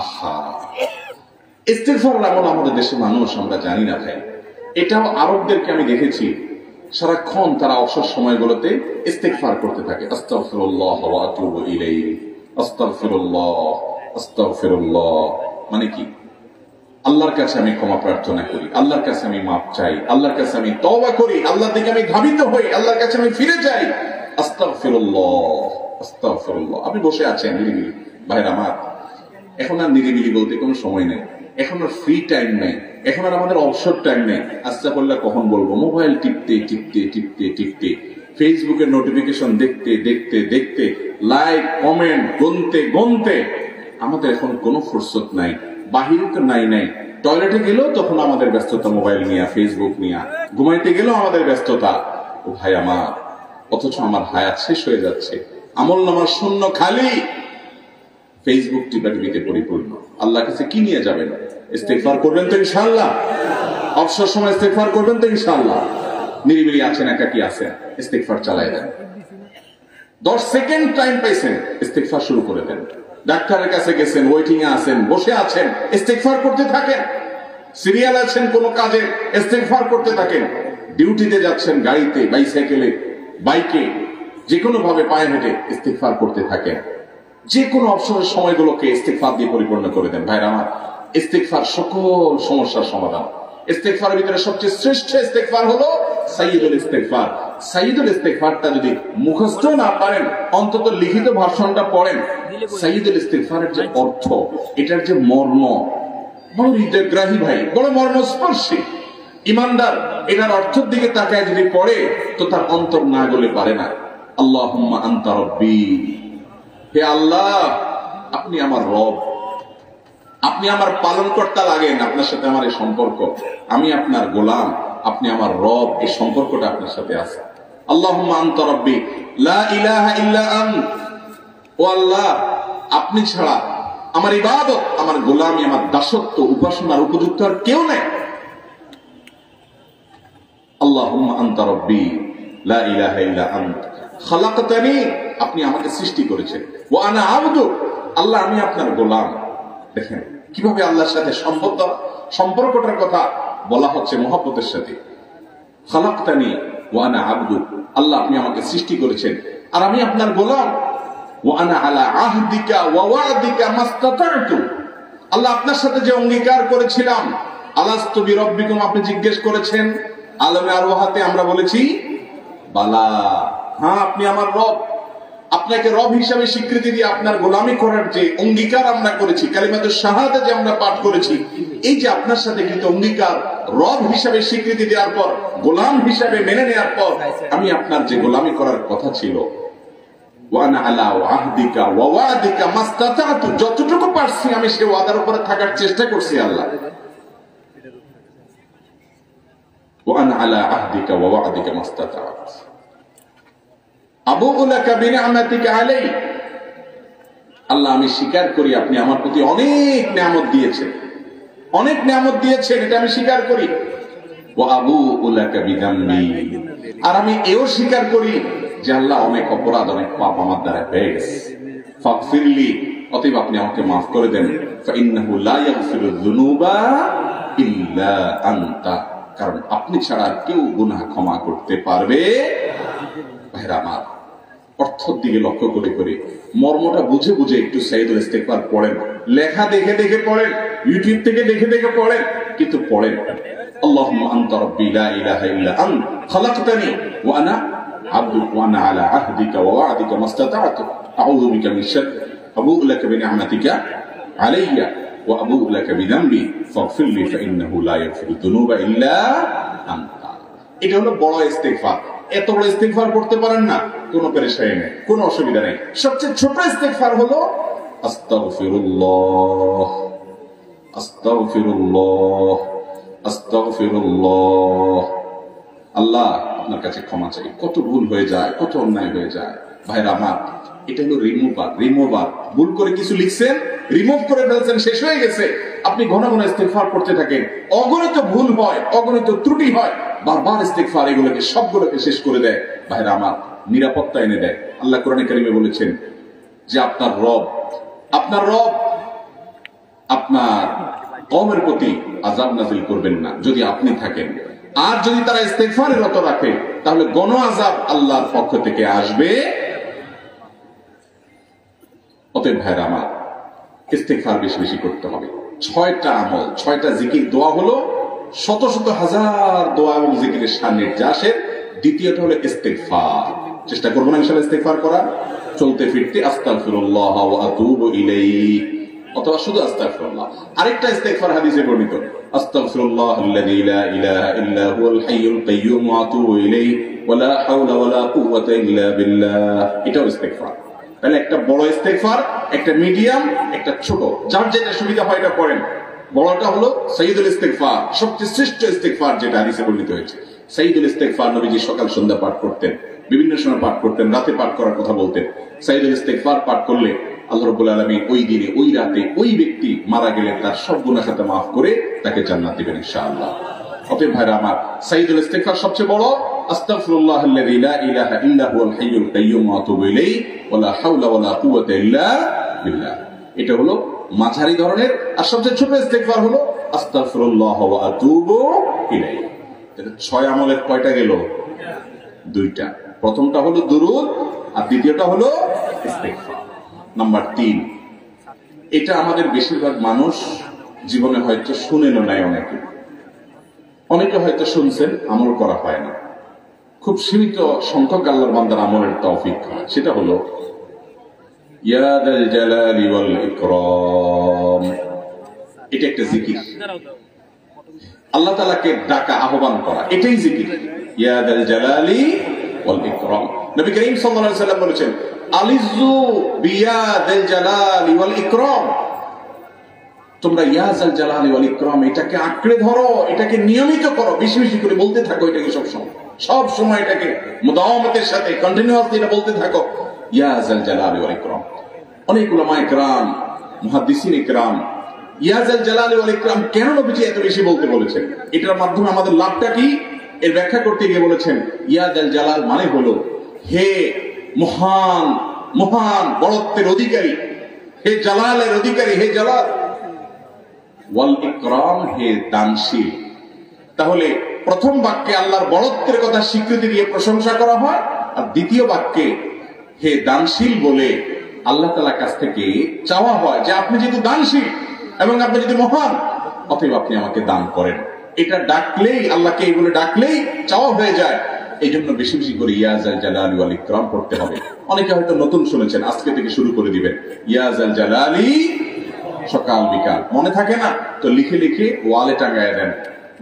আহা, ইস্তেগফার আমল আমাদের দেশের মানুষ আমরা জানি না ভাই। এটাও আরবদেরকে আমি দেখেছি, সারাক্ষণ তারা অবসর সময়গুলোতে ইস্তেগফার করতে থাকে। আস্তাগফিরুল্লাহ ওয়া আতুবু ইলাইহি, আস্তাগফিরুল্লাহ, আস্তাগফিরুল্লাহ। মানে কি? আল্লাহর কাছে আমি ক্ষমা প্রার্থনা করি, আল্লাহর কাছে আমি মাফ চাই, আল্লাহর কাছে আমি তওবা করি, আল্লাহর দিকে আমি ধাবিত হই, আল্লাহর কাছে আমি ফিরে যাই। আস্তাগফিরুল্লাহ, আস্তাগফিরুল্লাহ। আপনি বসে আছেন নিরিবিলি, ভাইরা আমার, এখন আর নিরিবিলি বলতে কোনো সময় নেই, এখন আর ফ্রি টাইম নেই, এখন আর আমাদের অবসর টাইম নেই। আস্তাগফিরুল্লাহ কখন বলবো? মোবাইল টিপতে টিপতে টিপতে টিপতে, ফেসবুকের নোটিফিকেশন দেখতে দেখতে দেখতে, লাইক কমেন্ট গুনতে গুনতে আমাদের এখন কোনো ফুরসত নাই। বাহিরে তো নাই, টয়লেটে গেলেও তখন আমাদের ব্যস্ততা মোবাইল নিয়ে, ফেসবুক নিয়ে, ঘুমাইতে গেলেও আমাদের ব্যস্ততা। ও ভাই আমার, অথচ আমার হায়াত শেষ হয়ে যাচ্ছে, আমল নামার শূন্য খালি, ফেসবুক টিপাটিপিতে পরিপূর্ণ। আল্লাহ কাছে কি নিয়ে যাবেন? ইস্তেগফার করবেন তো ইনশাআল্লাহ? অবসর সময় ইস্তেগফার করবেন তো ইনশাআল্লাহ? নিরিবিলি আছেন, একাকী আছেন, ইস্তিগফার চালায় দেন। 10 সেকেন্ড টাইম পাইছেন, ইস্তিগফার শুরু করে দেন। ডাক্তারের কাছে গেছেন, ওয়েটিং এ আছেন, বসে আছেন, ইস্তিগফার করতে থাকেন। সিরিয়াল আছেন কোন কাজে, ইস্তিগফার করতে থাকেন। ডিউটিতে যাচ্ছেন, গাড়িতে, বাইসাইকেলে, বাইকে, যে কোনো ভাবে পায়ে হেঁটে ইস্তিগফার করতে থাকেন। যে কোনো অবসরের সময়গুলোকে ইস্তিগফার দিয়ে পরিপূর্ণ করে দেন। ভাইরা আমার, ইস্তিগফার সকল সমস্যার সমাধান। ইস্তিগফারের ভিতরে সবচেয়ে শ্রেষ্ঠ ইস্তিগফার হলো সাইয়্যিদুল ইস্তিগফার। সাইয়্যিদুল ইস্তিগফারটা যদি মুখস্থ না পারেন, অন্তত লিখিত ভার্সনটা পড়েন। সাইয়্যিদুল ইস্তিগফারের যে অর্থ, এটার যে মর্ম, বড় হৃদয়গ্রাহী ভাই, বড় মর্মস্পর্শী। ইমানদার এটার অর্থের দিকে তাকায় যদি পড়ে, তো তার অন্তর না গলে পারে না। আল্লাহুম্মা আনতা রাব্বি, হে আল্লাহ আপনি আমার রব, আপনি আমার পালনকর্তা লাগেন। আপনার সাথে আমার এই সম্পর্ক, আমি আপনার গোলাম, আপনি আমার রব, এই সম্পর্কটা আপনার সাথে আছে। আল্লাহুম্মা আনতা রাব্বি লা ইলাহা ইল্লা আন্ত, ও আল্লাহ আপনি ছাড়া আমার ইবাদত, আমার গোলামি, আমার দাসত্ব, উপাসনার উপযুক্ত আর কেউ নেই। আল্লাহুম্মা আনতা রাব্বি লা ইলাহা ইল্লা আন্ত খালাকতানি, আপনি আমাকে সৃষ্টি করেছেন। ওয়া আনা আবদুক, আল্লাহ আমি আপনার গোলাম। দেখেন কিভাবে আল্লাহর সাথে সম্পর্কটার কথা বলা হচ্ছে মহব্বতের সাথে। খালাকতানি ওয়া আনা আবদুক, আল্লাহ আপনি আমাকে সৃষ্টি করেছেন আর আমি আপনার গোলাম। ওয়া আনা আলা আহদিকা ওয়া ওয়া'দিকা মাস্তাতা'তু, আল্লাহ আপনার সাথে যে অঙ্গীকার করেছিলাম, আলাস্তু বিরাব্বিকুম, আপনি জিজ্ঞেস করেছেন। আলমে আরওয়াহাতে আমরা বলেছি বালা, হ্যাঁ আপনি আমার রব। আপনাকে রব হিসাবে স্বীকৃতি দিয়ে আপনার গোলামি করার যে অঙ্গীকার আমরা করেছি, কালিমাতুশ শাহাদা যে আমরা পাঠ করেছি, এই যে আপনার সাথে কিন্তু অঙ্গীকার, রব হিসাবে স্বীকৃতি দেওয়ার পর, গোলাম হিসাবে মেনে নেওয়ার পর, আমি আপনার যে গোলামি করার কথা ছিল, ওয়ানা আলা আহদিকা ওয়া ওয়া'দিকা মাস্তাতা'তু, যতটুকু পারছি আমি সেই ওয়াদার উপরে থাকার চেষ্টা করছি আল্লাহ। ওয়ানা আলা আহদিকা ওয়া ওয়া'দিকা মাস্তাতা'তু আবুউ লাকা বিনি'মাতিকা আলাইহি, আল্লাহ আমি স্বীকার করি আপনি আমার প্রতি অনেক নিয়ামত দিয়েছেন, অনেক নিয়ামত দিয়েছেন, এটা আমি স্বীকার করি। ওয়া আবুউ লাকা বিযামবি, আর আমি এও স্বীকার করি যে আল্লাহ অনেক অপরাধ, অনেক পাপ আমার দ্বারা হয়ে গেছে। ফাগফিরলি, অতএব আপনি আমাকে মাফ করে দেন। ফাইন্নাহু লা ইয়াগফিরুয যুনুবা ইল্লা আনতা, কারণ আপনি ছাড়া কেউ গুনাহ ক্ষমা করতে পারবে। ভাইরা আমার, অর্থের দিকে লক্ষ্য করে করে, মর্মটা বুঝে বুঝে একটু সাইয়্যিদুল ইস্তিগফার পড়েন। লেখা দেখে দেখে পড়েন, ইউটিউব থেকে দেখে দেখে পড়েন, কিন্তু পড়েন। আল্লাহুম্মা আনতা রাব্বি লা ইলাহা ইল্লা আন্ত খালাকতানি ওয়া আনা আবদুক ওয়া আনা আলা আহদিকা ওয়া ওয়া'দিকা মাস্তাতা'তু আউযু বিকা মিন শাররি আবুউ লাকা বিনি'মাতিকা আলাইয়া ওয়া আবুউ লাকা বিযামবি ফাগফিরলি ফাইন্নাহু লা ইয়াগফিরুয যুনুবা ইল্লা আনতা। এটা হলো বড় ইস্তিগফার। এত বড় ইস্তিগফার করতে পারেন না, কোনো পেরেশানি নেই, কোনো অসুবিধা নেই। সবচেয়ে ছোট ইস্তিগফার হলো আস্তাগফিরুল্লাহ, আস্তাগফিরুল্লাহ, আস্তাগফিরুল্লাহ। আল্লাহ আপনার কাছে ক্ষমা চাই, কত ভুল হয়ে যায়, কত অন্যায় হয়ে যায়। ভাইরা আমার, এটা হলো রিমুভার। ভুল করে কিছু লিখছেন, রিমুভ করে ফেলছেন, শেষ হয়ে গেছে। আপনি ঘন ঘন ইস্তিগফার করতে থাকেন। অগণিত ভুল হয়, অগণিত ত্রুটি হয়, বারবার ইস্তিগফার এগুলোকে সবগুলোকে শেষ করে দেয়। ভাইরা আমার, নিরাপত্তা এনে দেয়। আল্লাহ কোরআনে কারিমে বলেছেন যে আপনার রব আপনার কওমের প্রতি আযাব নাযিল করবেন না যদি আপনি থাকেন। আর যদি তারা ইস্তিগফারে রত রাখে, তাহলে গণ আযাব আল্লাহর পক্ষ থেকে আসবে। অতএব ভাইরা আমার, ইস্তিগফার বেশি বেশি করতে হবে। 6টা আমল, 6টা জিকির, দোয়া হলো শত শত হাজার দোয়া এবং জিকিরের সান্নিধ্যে। দ্বিতীয়টা হলো ইস্তিগফার। চেষ্টা করবো না ইনশাআল্লাহ ইস্তিগফার করা, চলতে ফিরতে আস্তাগফিরুল্লাহ ওয়া আতুবু ইলাইহি, অথবা শুধু আস্তাগফিরুল্লাহ। আরেকটা ইস্তিগফার হাদিসে বর্ণিত, আস্তাগফিরুল্লাহাল্লাযী লা ইলাহা ইল্লা হুয়াল হাইয়ুল কাইয়্যুম ওয়া আতুবু ইলাইহি ওয়া লা হাওলা ওয়া লা কুওয়াতা ইল্লা বিল্লাহ। এটাও ইস্তিগফার। তাহলে একটা বড় ইস্তিগফার, একটা মিডিয়াম, একটা ছোট, যার যেটা সুবিধা হয় এটা করেন। বড়টা হলো সাইয়্যিদুল ইস্তিগফার, সবচেয়ে শ্রেষ্ঠ ইস্তিগফার, যেটা হাদিসে বর্ণিত হয়েছে। সাইয়্যিদুল ইস্তিগফার নবীজি সকাল সন্ধ্যা পাঠ করতেন, বিভিন্ন সময় পাঠ করতেন, রাতে পাঠ করার কথা বলতেন। সাইয়্যিদুল ইস্তিগফার পাঠ করলে আল্লাহ রাব্বুল আলামিন ওই দিনে, ওই রাতে, ওই ব্যক্তি মারা গেলে তার সব গুনাহ খাতা মাফ করে তাকে জান্নাত দিবেন ইনশাআল্লাহ। অতএব ভাইরা আমার, সাইয়্যিদুল ইস্তিগফার সবচেয়ে বড়, আস্তাগফিরুল্লাহাল্লাযী লা ইলাহা ইল্লা হুয়াল হাইয়ুল কাইয়্যুম ওয়া আতুবু ইলাইহি ওয়া লা হাওলা ওয়া লা কুওয়াতা ইল্লা বিল্লাহ। এটা হলো মাঝারি ধরনের। আর সবচেয়ে ছোট ইস্তেগফার হলো আস্তাগফিরুল্লাহ ওয়া আতুবু ইলাইহি। তাহলে 6 আমলের কয়টা গেল? 2টা। প্রথমটা হলো দুরূদ আর দ্বিতীয়টা হলো ইস্তেগফার। নাম্বার 3, এটা আমাদের বেশিরভাগ মানুষ জীবনে হয়তো শুনেনও নাই, অনেকে হয়তো শুনছেন, আমল করা হয় না। খুব সীমিত সংখ্যক আল্লাহর বান্দার আমলের তৌফিক হয়। সেটা হলো ইয়া যাল জালালি ওয়াল ইকরাম। এটা একটা জিকির, আল্লাহ তাআলাকে ডাকা, আহ্বান করা, এটাই জিকির। ইয়া যাল জালালি ওয়াল ইকরাম। নবী করিম সাল্লাল্লাহু আলাইহি ওয়াসাল্লাম বলেছেন আলিযু বিয়া যাল জালালি ওয়াল ইকরাম। তোমরা ইয়া যাল জালালি ওয়াল ইকরাম এটাকে আঁকড়ে ধরো, এটাকে নিয়মিত করো, বেশি বেশি করে বলতে থাকো এটাকে সব সময় এটাকে মুদাওয়ামাতের সাথে কন্টিনিউয়াসলি এটা বলতে থাকো, ইয়া যাল জালালি ওয়াল ইকরাম। অনেক উলামা ইকরাম, মুহাদ্দিসিন ইকরাম ইয়া যাল জালালি ওয়াল ইকরাম কেন নবীজি এত বেশি বলতে বলেছেন, এটার মাধ্যমে আমাদের লাভটা কি, এর ব্যাখ্যা করতে গিয়ে বলেছেন ইয়া যাল জালাল মানে হলো হে মহান মহান বড়ত্বের অধিকারী, হে জালালের অধিকারী, হে জালাল, ওয়াল ইকরাম হে দানশীল। তাহলে প্রথম বাক্যে আল্লাহর বড়ত্বের কথা স্বীকৃতি দিয়ে প্রশংসা করা হয়, আর দ্বিতীয় বাক্যে হে দানশীল বলে আল্লাহ তাআলার কাছ থেকে চাওয়া হয় যে আপনি যেহেতু দানশীল এবং আপনি যদি মহান, অতএব আপনি আমাকে দান করেন। এটা ডাকলেই, আল্লাহকে এই বলে ডাকলেই চাওয়া হয়ে যায়। এই জন্য বেশি বেশি করে ইয়া যাল জালালি ওয়াল ইকরাম পড়তে হবে। অনেকে হয়তো নতুন শুনেছেন, আজকে থেকে শুরু করে দিবেন ইয়া যাল জালালি, সকাল বিকাল মনে থাকে না তো লিখে লিখে ওয়ালে টাঙায় দেন।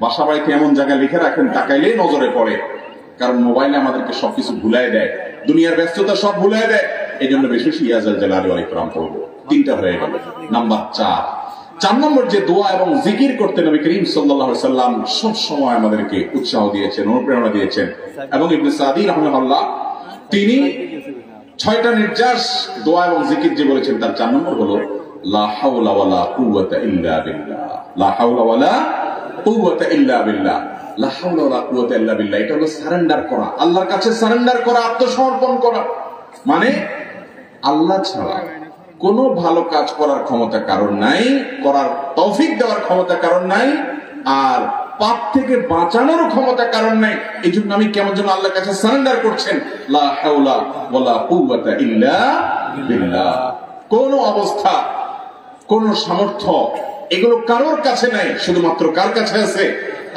বাসা বাড়িতে এমন জায়গায় লিখে রাখেন তাকাইলেই নজরে পড়ে, কারণ মোবাইলে আমাদেরকে সবকিছু ভুলাই দেয়, দুনিয়ার ব্যস্ততা সব ভুলাই দেয়। এই জন্য বেশি বেশি ইয়া যাল জালালি ওয়াল ইকরাম পড়বো। 3টা হয়ে গেল। নাম্বার 4 নম্বর যে দোয়া এবং জিকির করতে নবী করিম সাল্লাল্লাহু আলাইহি সাল্লাম সব সময় আমাদেরকে উৎসাহ দিয়েছেন, অনুপ্রেরণা দিয়েছেন। এবং ইবনে সাদি রাহিমাহুল্লাহ তিনি 6টা নির্যাস দোয়া এবং জিকির যে বলেছেন, তার 4 নম্বর হলো লা হাওলা ওয়ালা কুওয়াতা ইল্লা বিল্লাহ। লা হাওলা ওয়ালা কুওয়াতা ইল্লা বিল্লাহ। লা হাওলা ওয়ালা কুওয়াতা ইল্লা বিল্লাহ এটা হলো সারেন্ডার করা, আল্লাহর কাছে সারেন্ডার করা, আত্মসমর্পণ করা। মানে আল্লাহ ছাড়া কোনো ভালো কাজ করার ক্ষমতা কারণ নাই, করার তৌফিক দেওয়ার ক্ষমতা কারণ নাই, আর পাপ থেকে বাঁচানোর ক্ষমতা কারণ নাই। এই জন্য আমি কেমন যেন আল্লাহর কাছে সারেন্ডার করছেন, লা হাওলা ওয়ালা কুওয়াতা ইল্লা বিল্লাহ। কোন অবস্থা, কোন সামর্থ্য এগুলো কারোর কাছে নাই, শুধুমাত্র কার কাছে আছে?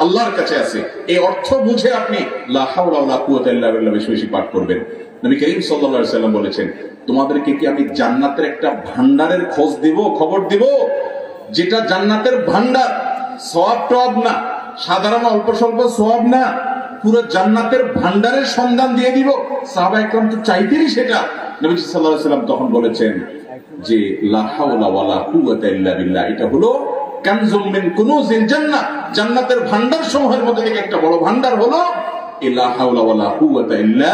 আল্লাহর কাছে আছে। এই অর্থ বুঝে আপনি লা হাওলা ওয়ালা কুওয়াতা ইল্লা বিল্লাহ বেশি বেশি পাঠ করবেন। নবী করিম সাল্লাল্লাহু আলাইহি সাল্লাম বলেছেন তোমাদেরকে কি আমি জান্নাতের একটা ভান্ডারের খোঁজ দিব, খবর দিব, যেটা জান্নাতের ভান্ডার, সওয়াব টওয়াব না, সাধারণ অল্প স্বল্প সওয়াব না, পুরো জান্নাতের ভান্ডারের সন্ধান দিয়ে দিব। সাহাবা একরাম তো চাইতেনই সেটা। নবী সাল্লাল্লাহু আলাইহি সাল্লাম তখন বলেছেন যে লা হাওলা ওয়ালা কুওয়াতা ইল্লা বিল্লাহ এটা হলো কানজুম মিন কুনুজিল জান্নাহ, জান্নাতের ভান্ডার সমূহের মধ্যে থেকে একটা বড় ভান্ডার হলো লা হাওলা ওয়ালা কুওয়াতা ইল্লা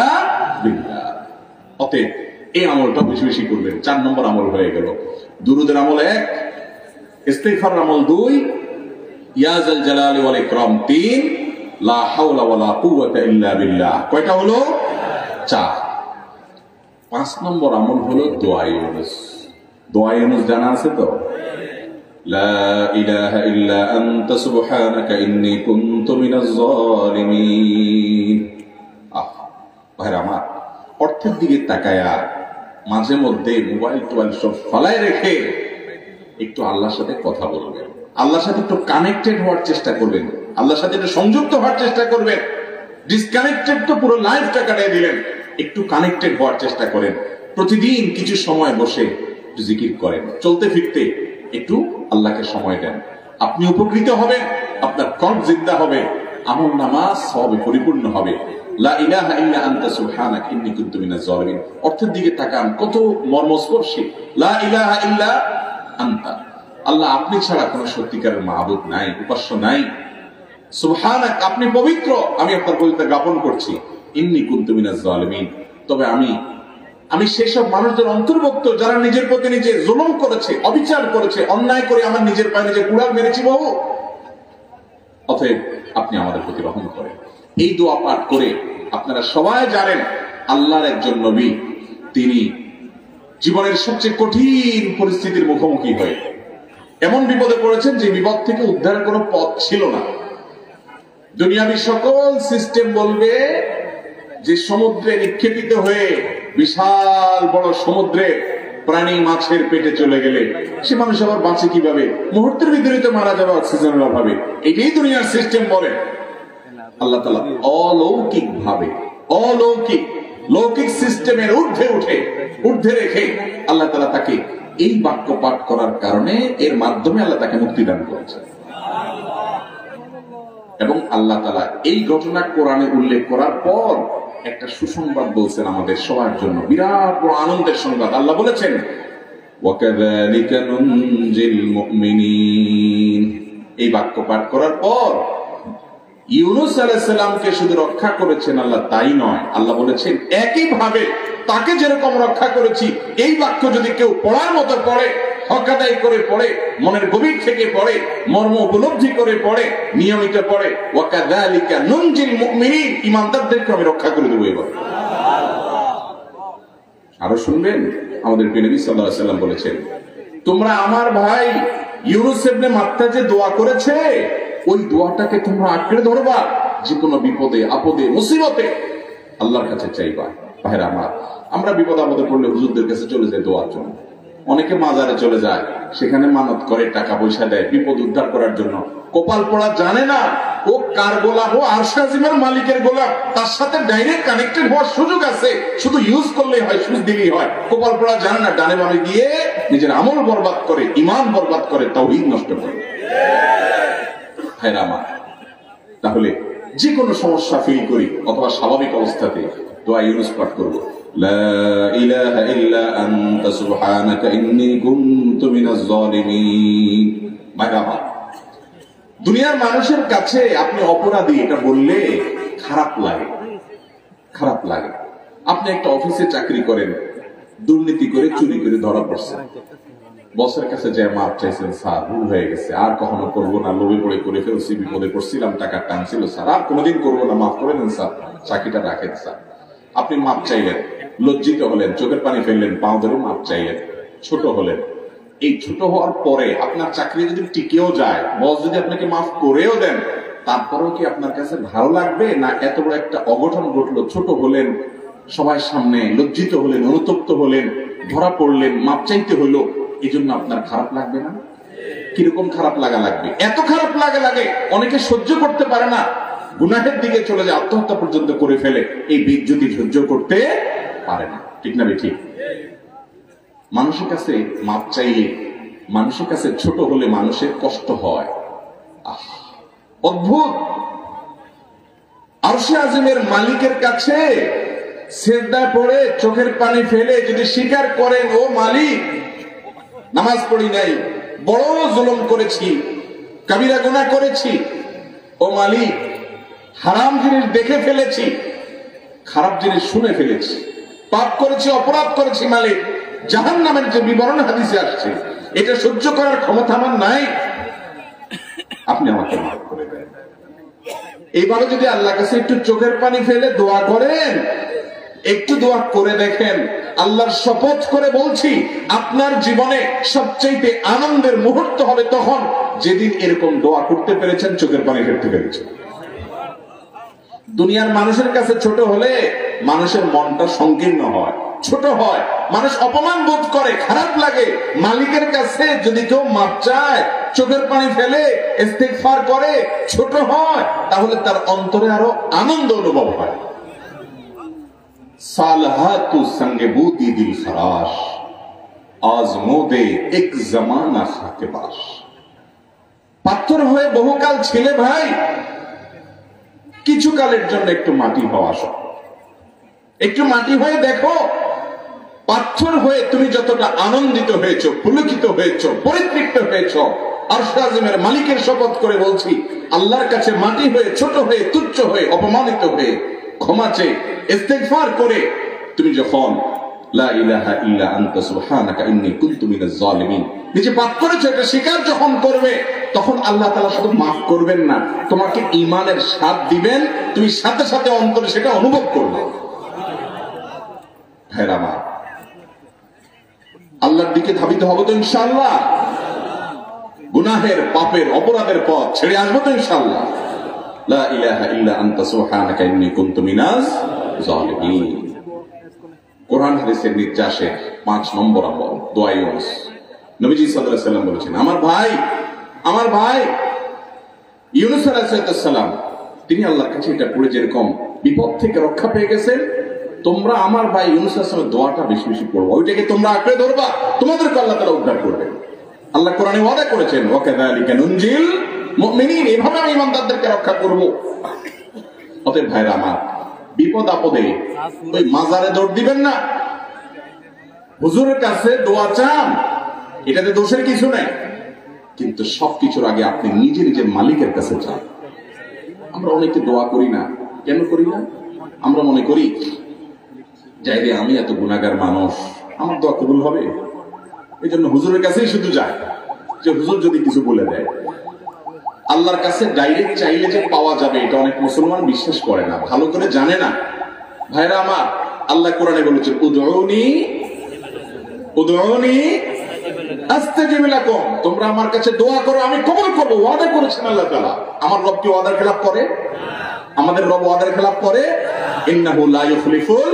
বিল্লাহ। অতএব এই আমলটা বেশি বেশি করবেন। 4 নম্বর আমল হয়ে গেল। দুরুদের আমল 1, ইস্তিগফার আমল 2, ইয়া যাল জালালি ওয়াল ইকরাম 3, লা হাওলা ওয়ালা কুওয়াতা ইল্লা বিল্লাহ কয়টা হলো? 4। 5 নম্বর আমল হলো দোয়া ইউনুস। দোয়া ইউনুস জানা আছে তো? লা ইলাহা ইল্লা আনতা সুবহানাকা ইন্নী কুনতু মিনাজ জালিমিন। ভাইরা আমার, অর্থের দিকে তাকায়া মাঝে মধ্যে মোবাইল টোবাইল সব ফালায় রেখে একটু আল্লাহর সাথে কথা বলবেন, আল্লাহর সাথে একটু কানেক্টেড হওয়ার চেষ্টা করবেন, আল্লাহর সাথে একটু সংযুক্ত হওয়ার চেষ্টা করবেন। ডিসকানেক্টেড তো পুরো লাইফটা কাটিয়ে দিলেন, একটু কানেক্টেড হওয়ার চেষ্টা করেন। প্রতিদিন কিছু সময় বসে একটু জিকির করেন, চলতে ফিরতে একটু আল্লাহকে সময় দেন। আপনি উপকৃত হবেন, আপনার কর্ম জিন্দা হবে, আমল নামাজ সওয়াবে পরিপূর্ণ হবে। লা ইলাহা ইল্লা আনতা সুবহানাকা ইন্নী কুনতু মিনাজ জালিমিন অর্থের দিকে তাকান, কত মর্মস্পর্শী। লা ইলাহা ইল্লা আনতা, আল্লাহ আপনি ছাড়া কোনো সত্যিকারের মাবুদ নাই, উপাস্য নাই। সুবহানাক, আপনি পবিত্র, আমি আপনার পবিত্রতা জ্ঞাপন করছি। ইন্নী কুনতু মিনাজ জালিমিন, তবে আমি সেসব মানুষদের অন্তর্ভুক্ত যারা নিজের প্রতি নিজে জুলুম করেছে, অবিচার করেছে, অন্যায় করে আমার নিজের পায়ে নিজে কুড়াল মেরেছি বহু। অতএব আপনি আমাদের প্রতি রহম করেন। এই দোয়া পাঠ করে আপনারা সবাই জানেন আল্লাহর একজন নবী, তিনি জীবনের সবচেয়ে কঠিন পরিস্থিতির মুখোমুখি হয়ে এমন বিপদে পড়েছেন যে বিপদ থেকে উদ্ধারের কোনো পথ ছিল না। দুনিয়াবি সকল সিস্টেম বলবে যে সমুদ্রে নিক্ষেপিত হয়ে বিশাল বড় সমুদ্রে প্রাণী মাছের পেটে চলে গেলে সে মানুষ আবার বাঁচে কিভাবে, মুহূর্তের ভিতরে তো মারা যাবে অক্সিজেনের অভাবে। এটাই দুনিয়ার সিস্টেম বলে। আল্লাহ তাআলা অলৌকিক ভাবে, লৌকিক সিস্টেমের ঊর্ধ্বে রেখে আল্লাহ তাআলা তাকে এই বাক্য পাঠ করার কারণে এর মাধ্যমে আল্লাহ তাকে মুক্তি দান করেছেন। এবং আল্লাহ তাআলা এই ঘটনা কোরআনে উল্লেখ করার পর একটা সুসংবাদ বলছেন আমাদের সবার জন্য, বিরাট বড় আনন্দের সংবাদ। আল্লাহ বলেছেন ওয়াকাযালিকা নুনজিল মুমিনিন। এই বাক্য পাঠ করার পর ইউনূস আলাইহিস সালামকে শুধু রক্ষা করেছেন আল্লাহ তাই নয়, আল্লাহ বলেছেন একইভাবে তাকে যেরকম রক্ষা করেছি এই বাক্য যদি কেউ পড়ার মতো পড়ে, হক আদায় করে পড়ে, মনের গভীর থেকে পড়ে, মর্ম উপলব্ধি করে পড়ে, নিয়মিত পড়ে, ওয়াকাযালিকা নুনজিল মুমিনিন, ঈমানদারদেরকে আমি রক্ষা করে দেব। এবার আরো শুনবেন, আমাদের প্রিয় নবী সাল্লাল্লাহু আলাইহি ওয়াসাল্লাম বলেছেন তোমরা আমার ভাই ইউনূস ইবনে মাত্তা যে দোয়া করেছে ওই দোয়াটাকে তোমরা আঁকড়ে ধরবা, যে কোনো বিপদে আপদে মুসিবতে আল্লাহর কাছে চাইবা। ভাইরা আমার, আমরা বিপদ আপদে পড়লে হুজুরদের কাছে চলে যাই দোয়ার জন্য, অনেকে মাজারে চলে যায়, সেখানে মানত করে, টাকা পয়সা দেয় বিপদ উদ্ধার করার জন্য। কপাল পড়া জানে না ও কার গোলাম, ও আরশ আজিমের মালিকের গোলাম, তার সাথে ডাইরেক্ট কানেক্টেড হওয়ার সুযোগ আছে, শুধু ইউজ করলেই হয়, সুযোগ দিলেই হয়। কপাল পড়া জানে না, ডানে বামে গিয়ে নিজের আমল বরবাদ করে, ঈমান বরবাদ করে, তাওহীদ নষ্ট করে। ভাইরা আমার, তাহলে যে কোনো সমস্যা ফিল করি অথবা স্বাভাবিক অবস্থাতে দোয়া ইউনূস পাঠ করব, লা ইলাহা ইল্লা আনতা সুবহানাকা ইন্নী কুনতু মিনাজ জালিমিন। ভাইরা আমার, দুনিয়ার মানুষের কাছে আপনি অপরাধী এটা বললে খারাপ লাগে। আপনি একটা অফিসে চাকরি করেন, দুর্নীতি করে চুরি করে ধরা পড়ছেন, বসের কাছে যে মাপ চাইছেন, স্যার ভুল হয়ে গেছে, আর কখনো করবো না, লোভে পড়ে করে ফেলছি, বিপদে পড়ছিলাম, টাকা টানছিল স্যার, আর কোনোদিন করবো না, মাফ করে দেন স্যার, চাকরিটা রাখেন স্যার। আপনি মাপ চাইলেন, লজ্জিত হলেন, চোখের পানি ফেললেন, পাও ধরে মাপ চাইলেন, ছোট হলেন। এই ছোট হওয়ার পরে আপনার চাকরি যদি টিকেও যায়, বস যদি আপনাকে মাফ করেও দেন, তারপরেও কি আপনার কাছে ভালো লাগবে? না এত বড় একটা অঘটন ঘটলো, ছোট হলেন, সবাই সামনে লজ্জিত হলেন, অনুতপ্ত হলেন, ধরা পড়লেন, মাপ চাইতে হলো, এই জন্য আপনার খারাপ লাগবে না? কিরকম খারাপ লাগবে? এত খারাপ লাগে অনেকে সহ্য করতে পারে না, গুনাহের দিকে চলে যায়, আত্মহত্যা পর্যন্ত করে ফেলে, এই বিচ্যুতি সহ্য করতে পারে না। ঠিক না ঠিক? মানুষের কাছে মাপ চাইলে, মানুষের কাছে ছোট হলে মানুষের কষ্ট হয়। অদ্ভুত। আরশে আজিমের মালিকের কাছে সিজদায় পড়ে চোখের পানি ফেলে যদি স্বীকার করেন, ও মালিক, নামাজ পড়ি নাই, বড় জুলুম করেছি, কবিরা গুনাহ করেছি, ও মালিক, হারাম জিনিস দেখে ফেলেছি, খারাপ জিনিস শুনে ফেলেছি, পাপ করেছি, অপরাধ করেছি মালিক, জাহান্নামের যে বিবরণ হাদিসে আসছে এটা সহ্য করার ক্ষমতা আমার নাই, আপনি আমাকে মাফ করে দেন। এইবারে যদি আল্লাহর কাছে একটু চোখের পানি ফেলে দোয়া করেন, একটু দোয়া করে দেখেন, আল্লাহর শপথ করে বলছি আপনার জীবনে সবচেয়ে আনন্দের মুহূর্ত হবে তখন যেদিন এরকম দোয়া করতে পেরেছেন, চোখের পানি ফেলতে পেরেছেন। দুনিয়ার মানুষের কাছে ছোট হলে মানুষের মনটা সংকীর্ণ হয়, ছোট হয়, মানুষ অপমান বোধ করে, খারাপ লাগে। মালিকের কাছে যদি কেউ মাপ চায়, চোখের পানি ফেলে, ইস্তিগফার করে, ছোট হয়, তাহলে তার অন্তরে আরো আনন্দ অনুভব হয়। সালহাতু সঙ্গে বুদি দিল খরাশ, আজমোদে এক জামানা খাকে বাস। পাথর হয়ে বহুকাল ছিলে ভাই, কিছু কালের জন্য একটু মাটি হওয়া সব, একটু মাটি হয়ে দেখো, পাথর হয়ে তুমি যতটা আনন্দিত হয়েছ, পুলকিত হয়েছ, পরিতৃপ্ত হয়েছ, আরশ আজিমের মালিকের শপথ করে বলছি, আল্লাহর কাছে মাটি হয়ে, ছোট হয়ে, তুচ্ছ হয়ে, অপমানিত হয়ে, ক্ষমা চেয়ে, ইস্তিগফার করে তুমি যখন লা ইলাহা ইল্লা আনতা সুবহানাকা ইন্নী কুনতু মিনাজ জালিমিন নিজে পাপ করেছো এটা স্বীকার যখন করবে, তখন আল্লাহ তাআলা শুধু মাফ করবেন না, তোমাকে ঈমানের স্বাদ দিবেন, তুমি সাথে সাথে অন্তরে সেটা অনুভব করবে। হ্যাঁ আমার আল্লাহর দিকে ধাবিত হবো তো ইনশাআল্লাহ, গুনাহের পাপের অপরাধের পথ ছেড়ে আসবো তো ইনশাআল্লাহ। লা ইলাহা ইল্লা আনতা সুবহানাকা ইন্নী কুনতু মিনাজ জালিমিন। কোরআন হাদিসের নির্যাসে 5 নম্বর আমল দোয়া ইউনুস। নবীজি সাল্লাল্লাহু আলাইহি ওয়াসাল্লাম বলেছেন, আমার ভাই ইউনুস আলাইহিস সালাম তিনি আল্লাহর কাছে এটা পড়ে যেরকম বিপদ থেকে রক্ষা পেয়ে গেছেন, তোমরা আমার ভাই ইউনুস আলাইহিস সালামের দোয়াটা বেশি বেশি পড়বা, ওইটাকে তোমরা আঁকড়ে ধরবা, তোমাদেরকে আল্লাহ তাআলা উদ্ধার করবে। আল্লাহ কোরআনে ওয়াদা করেছেন, ওয়া কাযালিকা নুনজিল মুমিনিন, এভাবে আমি ইমানদারদেরকে রক্ষা করব। অতএব ভাইরা আমার, বিপদ আপদে ওই মাজারে দৌড় দিবেন না, হুজুরের কাছে দোয়া চান, এটাতে দোষের কিছু নাই, কিন্তু সবকিছুর আগে আপনি নিজের মালিকের কাছে চান। আমরা অনেকে দোয়া করি না, কেন করি না? আমরা মনে করি যাই রে, আমি এত গুনাহগার মানুষ, আমার দোয়া কবুল হবে, এই জন্য হুজুরের কাছেই শুধু যায়, যে হুজুর যদি কিছু বলে দেয়। আল্লাহর কাছে ডাইরেক্ট চাইলে যে পাওয়া যাবে এটা অনেক মুসলমান বিশ্বাস করে না, ভালো করে জানে না। ভাইরা আমার, আল্লাহ কোরআনে বলেছেন, উদউনি আস্তাজিব লাকুম, তোমরা আমার কাছে দোয়া করো, আমি কবুল করব। ওয়াদা করেছেন আল্লাহ তাআলা। আমার রব কি ওয়াদার খেলাফ করে? আমাদের রব ওয়াদার খেলাফ করে? ইন্নাহু লা ইউখলিফুল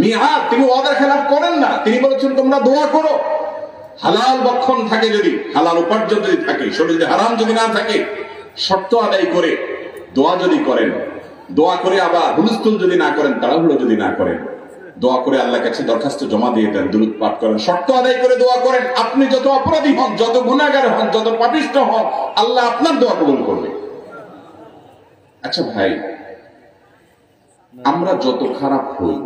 মিআদ, তিনি ওয়াদার খেলাফ করেন না। তিনি বলেছেন তোমরা দোয়া করো, হালাল বক্ষণ থাকে, যদি হালাল উপার্জন যদি থাকে, শরীরে যদি হারাম যদি না থাকে, শর্ত আদায় করে দোয়া যদি করেন, দোয়া করে আবার হুলস্থুল যদি না করেন, তাড়াহুড়ো যদি না করেন, দোয়া করে আল্লাহর কাছে দরখাস্ত জমা দিয়ে দেন, দুরূদ পাঠ করেন, শর্ত আদায় করে দোয়া করেন, আপনি যত অপরাধী হন, যত গুনাহগার হন, যত পাপিষ্ঠ হন, আল্লাহ আপনার দোয়া কবুল করবে। আচ্ছা ভাই, আমরা যত খারাপ হই,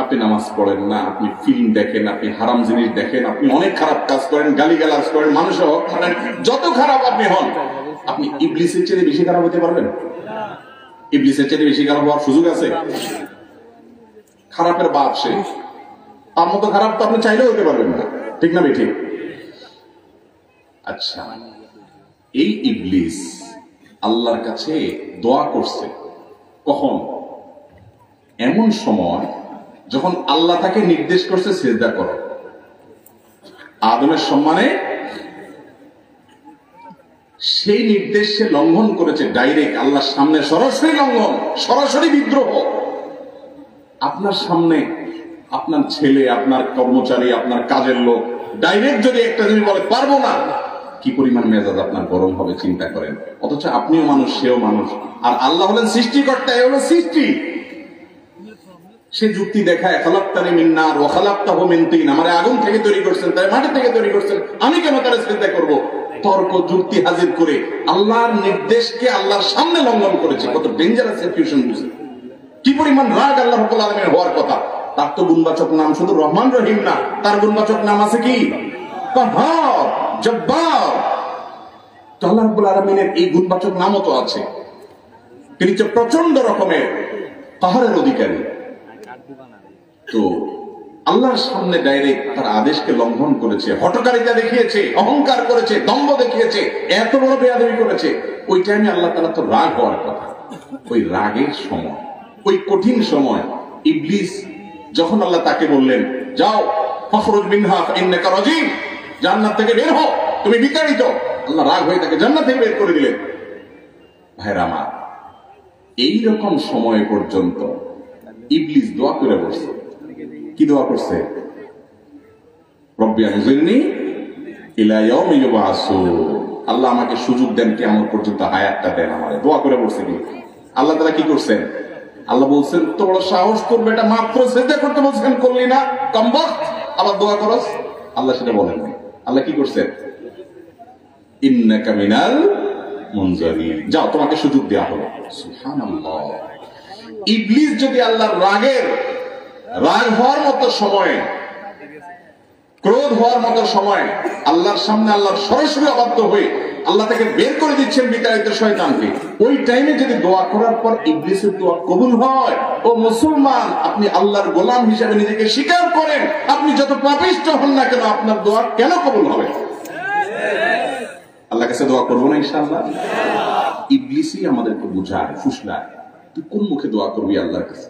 আপনি নামাজ পড়েন না, আপনি ফিল্ম দেখেন, আপনি হারাম জিনিস দেখেন, আপনি অনেক খারাপ কাজ করেন, গালিগালাজ করেন, মানুষের হক মানেন, যত খারাপ আপনি হন, আপনি ইবলিসের চেয়ে বেশি খারাপ হতে পারবেন? ইবলিসের চেয়ে বেশি খারাপ হওয়ার সুযোগ আছে? খারাপের বাপ সে, তার মতো খারাপ তো আপনি চাইলেও হতে পারবেন না, ঠিক না বেঠিক? আচ্ছা, এই ইবলিস আল্লাহর কাছে দোয়া করছে কখন? এমন সময় যখন আল্লাহ তাকে নির্দেশ করছে সিজদা করো, আদমের সম্মানে। সেই নির্দেশ সে লঙ্ঘন করেছে, ডাইরেক্ট আল্লাহর সামনে সরাসরি লঙ্ঘন, সরাসরি বিদ্রোহ। আপনার সামনে আপনার ছেলে, আপনার কর্মচারী, আপনার কাজের লোক ডাইরেক্ট যদি একটা জিনিস বলে পারবো না, কি পরিমাণ মেজাজ আপনার গরম হবে চিন্তা করেন। অথচ আপনিও মানুষ, সেও মানুষ, আর আল্লাহ হলেন সৃষ্টিকর্তা, এ হলো সৃষ্টি। সে যুক্তি দেখায়, খালাকতানি মিন নার ওয়া খালাকতাহু মিন তিন, আমারে আগুন থেকে তৈরি করছেন, তাই মাটি থেকে তৈরি করছেন, আমি কেন তারে সিজদা করব? তর্ক যুক্তি হাজির করে আল্লাহর নির্দেশকে আল্লাহর সামনে লঙ্ঘন করেছে। কত ডেঞ্জারাস সিচুয়েশন, বুঝে কি পরিমাণ রাগ আল্লাহ রাব্বুল আলামিনের হওয়ার কথা। তার তো গুণবাচক নাম শুধু রহমান রহিম না, তার গুণবাচক নাম আছে কি? কাহ্হার, জব্বার। তো আল্লাহ রাব্বুল আলামিনের এই গুণবাচক নামও তো আছে। তিনি তো প্রচন্ড রকমের কাহারের অধিকারী। তো আল্লাহর সামনে ডাইরেক্ট তার আদেশকে লঙ্ঘন করেছে, হঠকারিতা দেখিয়েছে, অহংকার করেছে, দম্ভ দেখিয়েছে, এত বড় বেয়াদবি করেছে। ওই টাইমে আল্লাহ তাআলা তো রাগ হওয়ার কথা। ওই রাগের সময়, ওই কঠিন সময় ইবলিস যখন আল্লাহ তাকে বললেন, যাও ফখরুজ মিনহা ফাইন্নাকা রাজিম, জান্নাত থেকে বের হও, তুমি বিতাড়িত, আল্লাহ রাগ হয়ে তাকে জান্নাত থেকে বের করে দিলেন। ভাইরা আমার, এইরকম সময় পর্যন্ত ইবলিস দোয়া করে বসছে। কি দোয়া করছে? রব্বি আনজিরনি ইলা ইয়াউমি ইউবআসুন, আল্লাহ আমাকে সুযোগ দেন, কিয়ামত পর্যন্ত হায়াতটা দেন আমারে। দোয়া করে বসছে কি? আল্লাহ তাআলা কি করছেন? আল্লাহ বলছেন, তো বড় সাহস তোর বেটা, মাত্র সিজদা করতে বলছেন, করলি না, কমবক্ত, আবার দোয়া করস? আল্লাহ সেটা বলেন না। আল্লাহ কি করছেন? ইন্নাকা মিনাল মুনজারিন, যাও তোমাকে সুযোগ দেয়া হলো। সুবহানাল্লাহ। ইবলিস যদি আল্লাহর রাগ হওয়ার মতো সময়, ক্রোধ হওয়ার মতো সময় আল্লাহর সামনে আল্লাহর সরাসরি অবাধ্য হয়ে আল্লাহ তাকে বের করে দিচ্ছেন বিতাড়িত শয়তানকে, ওই টাইমে যদি দোয়া করার পর ইবলিসের দোয়া কবুল হয়, ও মুসলমান, আপনি আল্লাহর গোলাম হিসেবে নিজেকে স্বীকার করেন, আপনি যত পাপিষ্ঠ হন না কেন, আপনার দোয়া কেন কবুল হবে? আল্লাহর কাছে দোয়া করবো না ইনশাআল্লাহ? ইবলিসই আমাদেরকে বুঝায়, ফুসলায়। তুই কোন মুখে দোয়া করবি আল্লাহর কাছে?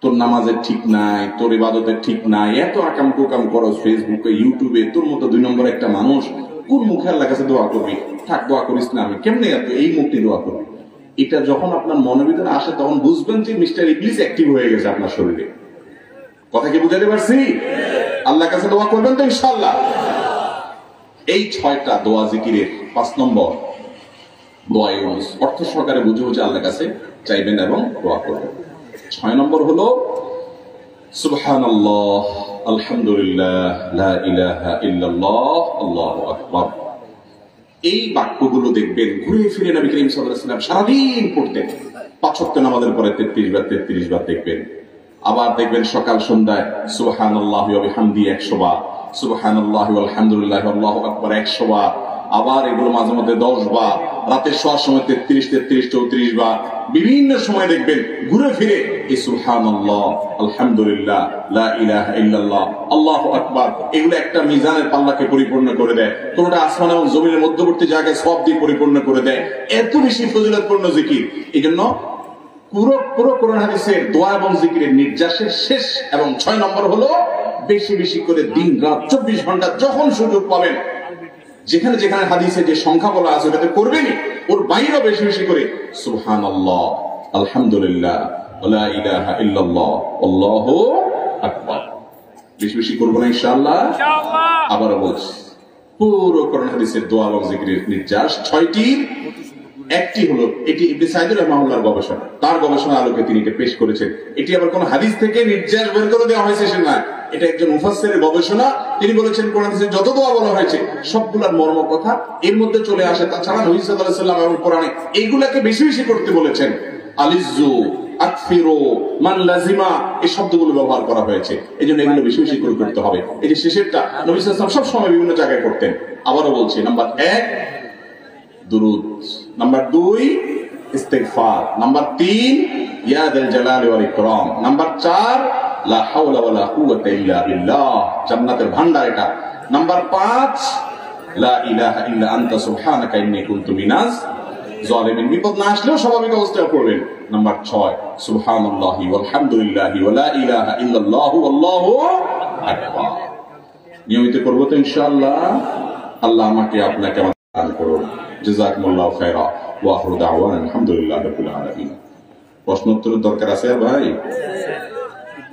তোর নামাজের ঠিক নাই, তোর ইবাদতের ঠিক নাই, এত আকাম কুকাম করো ফেসবুকে ইউটিউবে, তোর মতো 2 নম্বর একটা মানুষ, কোন মুখে আল্লাহর কাছে দোয়া করবি? থাক, দোয়া করিস না, আমি কেমনে এত এই মুখটি দোয়া করবি? এটা যখন আপনার মনের ভিতরে আসে তখন বুঝবেন যে মিস্টার ইবলিস অ্যাক্টিভ হয়ে গেছে আপনার শরীরে। কথা কি বুঝাতে পারছি? আল্লাহর কাছে দোয়া করবেন তো ইনশাআল্লাহ। এই 6টা দোয়া জিকিরের 5 নম্বর দোয়া ইউনুস, অর্থ সহকারে বুঝে বুঝে আল্লাহর কাছে চাইবেন এবং দোয়া করবেন। 6 নম্বর হলো সুবহানাল্লাহ, আলহামদুলিল্লাহ, লা ইলাহা ইল্লাল্লাহ, আল্লাহু আকবার। এই বাক্যগুলো দেখবেন ঘুরে ফিরে নবী করিম সাল্লাল্লাহু আলাইহি ওয়াসাল্লাম সারাদিন পড়তেন। 5 ওয়াক্ত নামাজের পরে 33 বার দেখবেন। আবার দেখবেন সকাল সন্ধ্যায় সুবহানাল্লাহি ওয়া বিহামদিহি 100 বার, সুবহানাল্লাহি ওয়া আলহামদুলিল্লাহি আল্লাহু আকবার 100 বার। আবার এগুলো মাঝে মধ্যে 10 বার, রাতে শোয়ার সময় 33, 34 বার। বিভিন্ন সময় দেখবেন ঘুরে ফিরে এই সুবহানাল্লাহ, আলহামদুলিল্লাহ, লা ইলাহা ইল্লাল্লাহ, আল্লাহু আকবার, এগুলো একটা মিজানের পাল্লাকে পরিপূর্ণ করে দেয়। কোনটা আসমান এবং জমিনের মধ্যবর্তী জায়গায় সব দিয়ে পরিপূর্ণ করে দেয়। এত বেশি ফজিলতপূর্ণ জিকির। এইজন্য পুরো কোরআন হাদিসের দোয়া এবং জিকিরের নির্যাসের শেষ এবং 6 নম্বর হলো বেশি বেশি করে দিন রাত 24 ঘন্টা যখন সুযোগ পাবেন, যেখানে যেখানে হাদিসে যে সংখ্যা বলা আছে ওটাতে করবেনই, ওর বাইরেও বেশি বেশি করে সুবহানাল্লাহ, আলহামদুলিল্লাহ, লা ইলাহা ইল্লাল্লাহ, আল্লাহু আকবার বেশি বেশি করব না ইনশাআল্লাহ। আবারও বলছি, পুরো কোরআন হাদিসের দোয়া এবং জিকিরের নির্যাস 6টির একটি হলো, এটি ইবনে সাইদুর রাহমাহুল্লাহর গবেষণা, তার গবেষণার আলোকে তিনি এটা পেশ করেছেন। এটি আবার কোন হাদিস থেকে নির্যাস বের করে দেওয়া হয়েছে সে না, এটা একজন মুফাসসিরের গবেষণা। তিনি বলেছেন কোরআন হাদিসে যত দোয়া বলা হয়েছে সবগুলোর মর্ম কথা এর মধ্যে চলে আসে। তাছাড়া নবী সাল্লাল্লাহু আলাইহি ওয়াসাল্লাম এবং কোরআনে এইগুলাকে বেশি বেশি করতে বলেছেন। আলিজু, আকফিরু, মান লাজিমা, এই শব্দগুলো ব্যবহার করা হয়েছে। এজন্য এগুলো বেশি বেশি করে করতে হবে। এই যে শেষেরটা নবী সাল্লাল্লাহু আলাইহি ওয়াসাল্লাম সব সময় বিভিন্ন জায়গায় করতেন। আবারও বলছি, নাম্বার 1 দুরুদ, নাম্বার 2 ইস্তিগফার, নাম্বার 3 ইয়া যাল জালালি ওয়াল ইকরাম, নাম্বার 4 লা হাওলা ওয়ালা কুওয়াতা ইল্লা বিল্লাহ, জান্নাতের ভান্ডার এটা, নাম্বার 5 লা ইলাহা ইল্লা আনতা সুবহানাকা ইন্নী কুনতু মিনাজ জালিমিন, বিপদ না আসলেও স্বাভাবিক অবস্থায় পড়বেন। নাম্বার 6 সুবহানাল্লাহি ওয়াল হামদুলিল্লাহি ওয়া লা ইলাহা ইল্লাল্লাহু আল্লাহু আকবার। নিয়মিত করব তো ইনশাআল্লাহ। আল্লাহ আমাকে আপনাকে দান করুন। জাযাকুমুল্লাহু খায়রা ওয়া আখিরু দাওয়ানা আলহামদুলিল্লাহি রাব্বিল আলামিন। প্রশ্ন উত্তরের দরকার আছে আর ভাই?